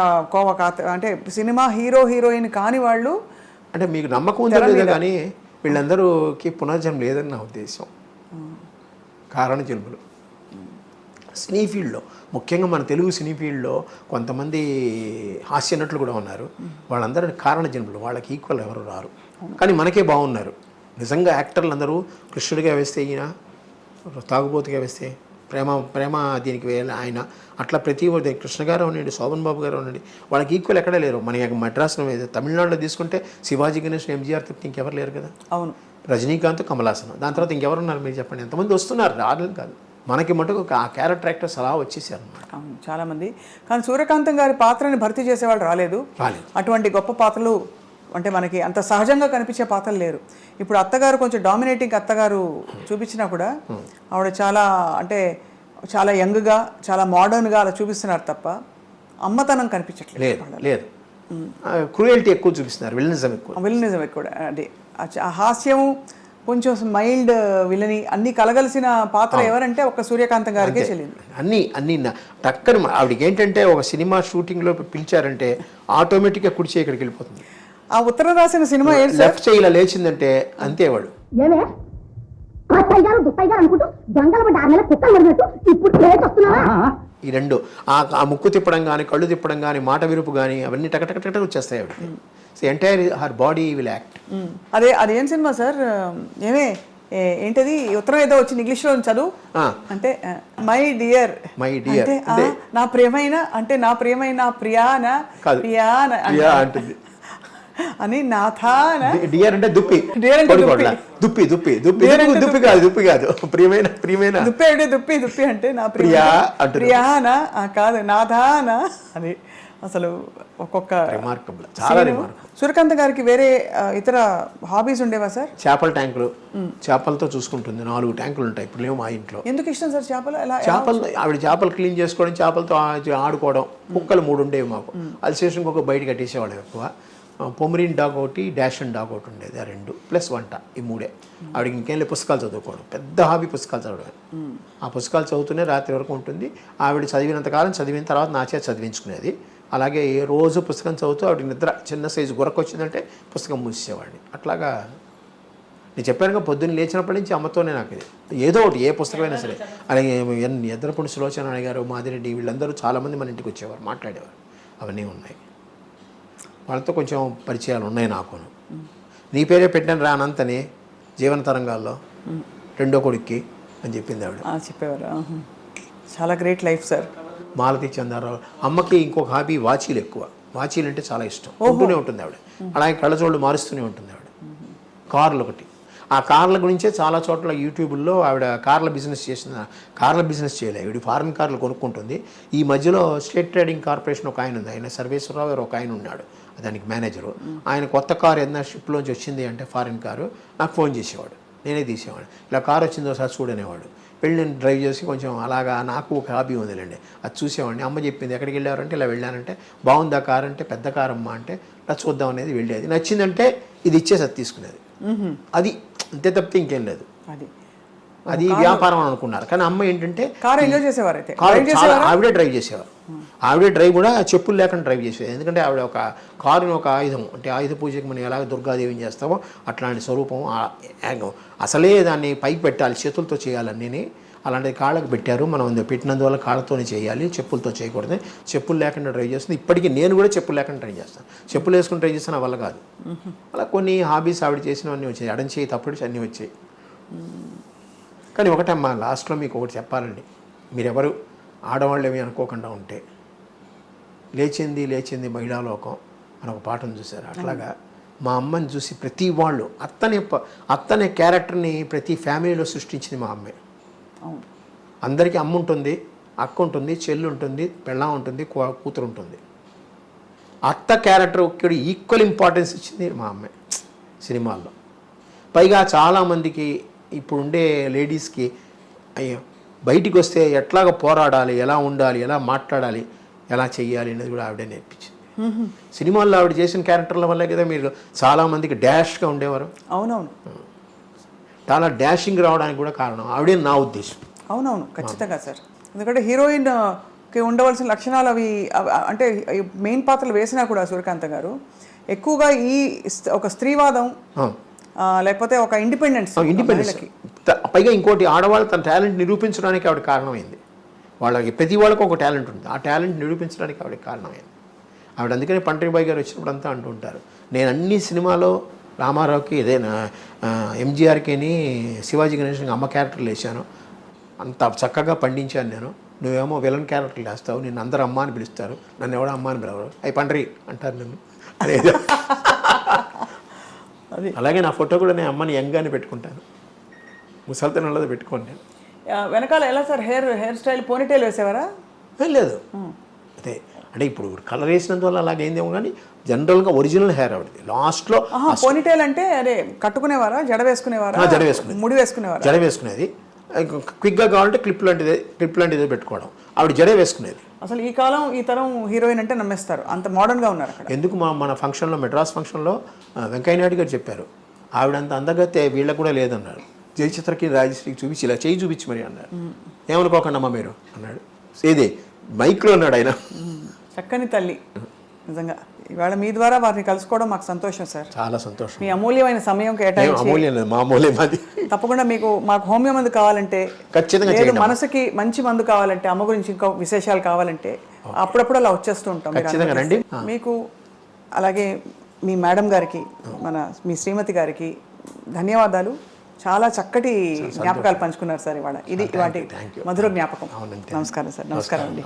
అంటే సినిమా హీరోయిన్ కాని వాళ్ళు. అంటే మీకు నమ్మకం ఉందో లేదో కానీ వీళ్ళందరూకి పునర్జన్మ లేదని నా ఉద్దేశం. కారణ జన్మలు సినీ ఫీల్డ్లో, ముఖ్యంగా మన తెలుగు సినీ ఫీల్డ్లో కొంతమంది హాస్య నటులు కూడా ఉన్నారు. వాళ్ళందరూ కారణ జన్మలు, వాళ్ళకి ఈక్వల్ ఎవరు రారు. కానీ మనకే బాగున్నారు నిజంగా యాక్టర్లు అందరూ. కృష్ణుడిగా వేస్తే ఈయన, తాగుబోతుగా వేస్తే ప్రేమ దీనికి ఆయన, అట్లా ప్రతి ఒక్కటి. కృష్ణ గారు ఉండండి, శోభన్ బాబు గారు ఉండండి, వాళ్ళకి ఈక్వల్ ఎక్కడే లేరు. మన మద్రాసులో తమిళనాడులో తీసుకుంటే శివాజీ గణేష్, ఎంజీఆర్ తప్ప ఇంకెవరు లేరు కదా. అవును, రజనీకాంత్, కమలాసన్, దాని తర్వాత ఇంకెవరు ఉన్నారు మీరు చెప్పండి? ఎంతమంది వస్తున్నారు, రాలేదు కాదు. మనకి మటుకు ఆ క్యారెక్టర్ యాక్టర్స్ అలా వచ్చేసారు అన్నమాట. అవును, చాలామంది. కానీ సూర్యకాంతం గారి పాత్రని భర్తీ చేసేవాళ్ళు రాలేదు. అటువంటి గొప్ప పాత్రలు అంటే మనకి అంత సహజంగా కనిపించే పాత్రలు లేరు. ఇప్పుడు అత్తగారు కొంచెం డామినేటింగ్ అత్తగారు చూపించినా కూడా ఆవిడ చాలా యంగ్గా, చాలా మోడర్న్గా అలా చూపిస్తున్నారు తప్ప అమ్మతనం కనిపించట్లేదు. లేదు, క్రూయల్టీ ఎక్కువ చూపిస్తున్నారు, విలనిజం ఎక్కువ. అదే ఆ హాస్యం, కొంచెం మైల్డ్ విలని అన్ని కలగలిసిన పాత్ర ఎవరంటే ఒక సూర్యకాంతం గారికే చెల్లింది. అన్ని టక్కన ఆవిడకి ఏంటంటే ఒక సినిమా షూటింగ్లో పిలిచారంటే ఆటోమేటిక్గా కుడిచే ఇక్కడికి వెళ్ళిపోతుంది. ఆ ఉత్తరం రాసిన సినిమా లెఫ్ట్ చేయి ఇలా లేచిందంటే అంతే వాడు. ఈ రెండు ఆ ముక్కు తిప్పడం కానీ, కళ్ళు తిప్పడం కానీ, మాట విరుపు కానీ, అవన్నీ టకటక వచ్చేస్తాయి ఆవిడకి. So entire her body will act. అదేం సినిమా సార్? ఏంటది ఉత్తరం ఏదో వచ్చింది ఇంగ్లీష్లో చదువు అంటే మై డియర్ నా ప్రియమైన అంటే నా ప్రియమైన ప్రియాన అంటుంది అని నాథాన. డియర్ అంటే దుప్పి, దుప్పి దుప్పి దుప్పి దుప్పి కాదు, దుప్పి కాదు, ప్రియమైన దుప్పి అంటే దుప్పి అంటే నా ప్రియాన కాదు నాథాన అని. అసలు ఒక్కొక్క రిమార్కబుల్, చాలా రిమార్కబుల్. సూర్యకాంత్ గారికి వేరే ఇతర హాబీస్ ఉండేవా సార్? చేపల ట్యాంకులు, చేపలతో చూసుకుంటుంది. 4 ట్యాంకులు ఉంటాయి ఇప్పుడు లేవు మా ఇంట్లో. ఎందుకు ఇష్టం సార్ చేపలు? చేపలు ఆవిడ చేపలు క్లీన్ చేసుకోవడం, చేపలతో ఆడుకోవడం. కుక్కలు 3 ఉండేవి మాకు. అల్సేషన్కి ఒక బయట కట్టేసేవాళ్ళం ఎక్కువ. పొమరీన్ డాగ్ ఒకటి, డాషన్ డాగ్ ఒకటి ఉండేది. ఆ 2 ప్లస్ వంట, ఈ 3. ఆవిడకి ఇంకేం లేదు, పుస్తకాలు చదువుకోవడం. పెద్ద హాబీ పుస్తకాలు చదవడం. ఆ పుస్తకాలు చదువుతూనే రాత్రి వరకు ఉంటుంది. ఆవిడ చదివినంతకాలం చదివిన తర్వాత నా చేత చదివించుకునేది. అలాగే రోజు పుస్తకం చదువుతూ ఆవిడ నిద్ర చిన్న సైజు గురకు వచ్చిందంటే పుస్తకం మూసేవాడిని. అట్లాగా నేను చెప్పానుగా, పొద్దున్న లేచినప్పటి నుంచి అమ్మతోనే నాకు ఇది ఏదో ఒకటి, ఏ పుస్తకమైనా సరే. అలాగే ఎద్రపుండి సులోచన గారు, మాదిరెడ్డి, వీళ్ళందరూ చాలామంది మన ఇంటికి వచ్చేవారు, మాట్లాడేవారు. అవన్నీ ఉన్నాయి. వాళ్ళతో కొంచెం పరిచయాలు ఉన్నాయి నాకు. నీ పేరే పెట్టాను రా అనంతని జీవన తరంగాల్లో 2వ కొడుక్కి అని చెప్పింది ఆవిడ. చెప్పేవారు. చాలా great life sir. Malathi Chandrarao అమ్మకి ఇంకొక హాబీ వాచీలు ఎక్కువ. వాచీలు అంటే చాలా ఇష్టం. ఉంటూనే ఉంటుంది ఆవిడ. అలాగే కళ్ళజోళ్ళు మారుస్తూనే ఉంటుంది ఆవిడ. కార్లు ఒకటి. ఆ కార్ల గురించే చాలా చోట్ల యూట్యూబ్లో ఆవిడ కార్ల బిజినెస్ చేసిన, కార్ల బిజినెస్ చేయలేదు. ఆవిడ ఫారెన్ కార్లు కొనుక్కుంటుంది. ఈ మధ్యలో స్టేట్ ట్రేడింగ్ కార్పొరేషన్ ఒక ఆయన ఉంది, ఆయన సర్వేశ్వరరావు గారు ఒక ఆయన ఉన్నాడు, దానికి మేనేజరు. ఆయన కొత్త కారు ఏదైనా షిప్లోంచి వచ్చింది అంటే ఫారిన్ కారు నాకు ఫోన్ చేసేవాడు, నేనే తీసేవాడు. ఇలా కారు వచ్చిందో ఒకసారి చూడనేవాడు. వెళ్ళి నేను డ్రైవ్ చేసి కొంచెం అలాగా నాకు ఒక హాబీ ఉందిలేండి, అది చూసేవాడిని. అమ్మ చెప్పింది ఎక్కడికి వెళ్ళారంటే ఇలా వెళ్ళానంటే, బాగుందా కారు అంటే, పెద్ద కారు అమ్మ అంటే, ఇలా చూద్దాం అనేది వెళ్ళేది. నచ్చిందంటే ఇది ఇచ్చేసి అది తీసుకునేది. అది అంతే తప్పితే ఇంకేం లేదు. అది వ్యాపారం అని అనుకున్నారు. కానీ అమ్మ ఏంటంటే కారు ఎంజాయ్ చేసేవారు. అయితే ఆవిడే డ్రైవ్ చేసేవారు. ఆవిడే డ్రైవ్ కూడా చెప్పులు లేకుండా డ్రైవ్ చేసేది. ఎందుకంటే ఆవిడ ఒక కారుని ఒక ఆయుధం, అంటే ఆయుధ పూజకి మనం ఎలాగ దుర్గాదేవిని చేస్తామో అట్లాంటి స్వరూపం. అసలే దాన్ని పైకి పెట్టాలి, చేతులతో చేయాలన్నీ. అలాంటిది కాళ్ళకు పెట్టారు. మనం పెట్టినందువల్ల కాళ్ళతోనే చేయాలి, చెప్పులతో చేయకూడదు. చెప్పులు లేకుండా డ్రైవ్ చేస్తుంది. ఇప్పటికీ నేను కూడా చెప్పులు లేకుండా ట్రై చేస్తాను. చెప్పులు వేసుకుని ట్రై చేస్తాను, వల్ల కాదు. అలా కొన్ని హాబీస్ ఆవిడ చేసినవన్నీ వచ్చాయి. ఎడం చేయి తప్పుడు అన్నీ వచ్చాయి. కానీ ఒకటమ్మా, లాస్ట్లో మీకు ఒకటి చెప్పాలండి. మీరెవరు ఆడవాళ్ళు ఏమీ అనుకోకుండా ఉంటే, లేచింది మహిళాలోకం అని ఒక పాటను చూశారు. అట్లాగా మా అమ్మని చూసి ప్రతి వాళ్ళు అత్తనే క్యారెక్టర్ని ప్రతి ఫ్యామిలీలో సృష్టించింది మా అమ్మే. అందరికీ అమ్మ ఉంటుంది, అక్క ఉంటుంది, చెల్లి ఉంటుంది, పెళ్ళాం ఉంటుంది, కూతురు ఉంటుంది. అత్త క్యారెక్టర్ ఒక్కడి ఈక్వల్ ఇంపార్టెన్స్ ఇచ్చింది మా అమ్మే సినిమాల్లో. పైగా చాలామందికి ఇప్పుడు ఉండే లేడీస్కి అయ్యో బయటికి వస్తే ఎట్లాగ పోరాడాలి, ఎలా ఉండాలి, ఎలా మాట్లాడాలి, ఎలా చెయ్యాలి అనేది కూడా ఆవిడే నేర్పించింది. సినిమాల్లో ఆవిడ చేసిన క్యారెక్టర్ల వల్లే కదా మీరు చాలామందికి డాష్గా ఉండేవారు. అవునవును, చాలా డాషింగ్ రావడానికి కూడా కారణం ఆవిడే నా ఉద్దేశం. అవునవును, ఖచ్చితంగా సార్. ఎందుకంటే హీరోయిన్కి ఉండవలసిన లక్షణాలు అవి, అంటే మెయిన్ పాత్రలు వేసినా కూడా సూర్యకాంత్ గారు ఎక్కువగా ఈ ఒక స్త్రీవాదం, లేకపోతే ఒక ఇండిపెండెన్స్. పైగా ఇంకోటి, ఆడవాళ్ళు తన టాలెంట్ నిరూపించడానికి ఆవిడ కారణమైంది. వాళ్ళకి ప్రతి వాళ్ళకి ఒక టాలెంట్ ఉంది, ఆ టాలెంట్ నిరూపించడానికి ఆవిడ కారణమైంది. ఆవిడ అందుకనే పంట్రీబాయ్ గారు వచ్చినప్పుడు అంతా అంటూ ఉంటారు, నేను అన్ని సినిమాలో రామారావుకి ఏదైనా ఎంజీఆర్కిని శివాజీ గణేష్కి అమ్మ క్యారెక్టర్లు వేసాను, అంత చక్కగా పండించాను నేను. నువ్వేమో విలన్ క్యారెక్టర్లు వేస్తావు, నేను అందరూ అమ్మ అని పిలుస్తారు, నన్ను ఎవడో అమ్మ అని పిలవరు, అవి పండ్రి అంటారు నన్ను అనేది. అలాగే నా ఫోటో కూడా నేను అమ్మని యంగానే పెట్టుకుంటాను, ముసలితనంలో పెట్టుకోండి నేను. వెనకాల ఎలా సార్ హెయిర్ స్టైల్ పోనీటైల్ వేసేవారా? లేదు, అదే అంటే ఇప్పుడు కలర్ వేసినందువల్ల అలాగైందేమో, కానీ జనరల్గా ఒరిజినల్ హెయిర్ ఆవిడది. లాస్ట్లో పోనీటైల్ అంటే అదే కట్టుకునేవారా, జడ వేసుకునేవారా? జడ వేసుకునేది, ముడి వేసుకునేవారా? జడ వేసుకునేది. క్విక్గా కావాలంటే క్లిప్ లాంటిది పెట్టుకోవడం. ఆవిడ జడే వేసుకునేది. అసలు ఈ కాలం ఈ తరం హీరోయిన్ అంటే నమ్మేస్తారు, అంత మోడర్న్గా ఉన్నారు అక్కడ. ఎందుకు మన ఫంక్షన్లో, మెడ్రాస్ ఫంక్షన్లో వెంకయ్య నాయుడు గారు చెప్పారు, ఆవిడ అంత అందగతే వీళ్ళకు కూడా లేదన్నారు. జయచిత్రకి రాజశ్రీకి చూపించి ఇలా చేయి చూపించి మరి అన్నారు. ఏమనుకోకండి అమ్మ మీరు అన్నాడు. ఏదే మైక్లో అన్నాడు ఆయన. చక్కని తల్లి నిజంగా. ఇవాళ మీ ద్వారా వారిని కలుసుకోవడం మాకు సంతోషం సార్. చాలా సంతోషం. మీ అమూల్యమైన సమయం కేటాయించి, తప్పకుండా మాకు హోమియో మందు కావాలంటే ఖచ్చితంగా, మనసుకి మంచి మందు కావాలంటే, అమ్మ గురించి ఇంకా విశేషాలు కావాలంటే అప్పుడప్పుడు అలా వచ్చేస్తూ ఉంటాం. రండి. మీకు అలాగే మీ మేడం గారికి, మీ శ్రీమతి గారికి ధన్యవాదాలు. చాలా చక్కటి జ్ఞాపకాలు పంచుకున్నారు సార్ ఇవాళ. ఇది ఇవాటి మధుర జ్ఞాపకం. నమస్కారం సార్. నమస్కారం అండి.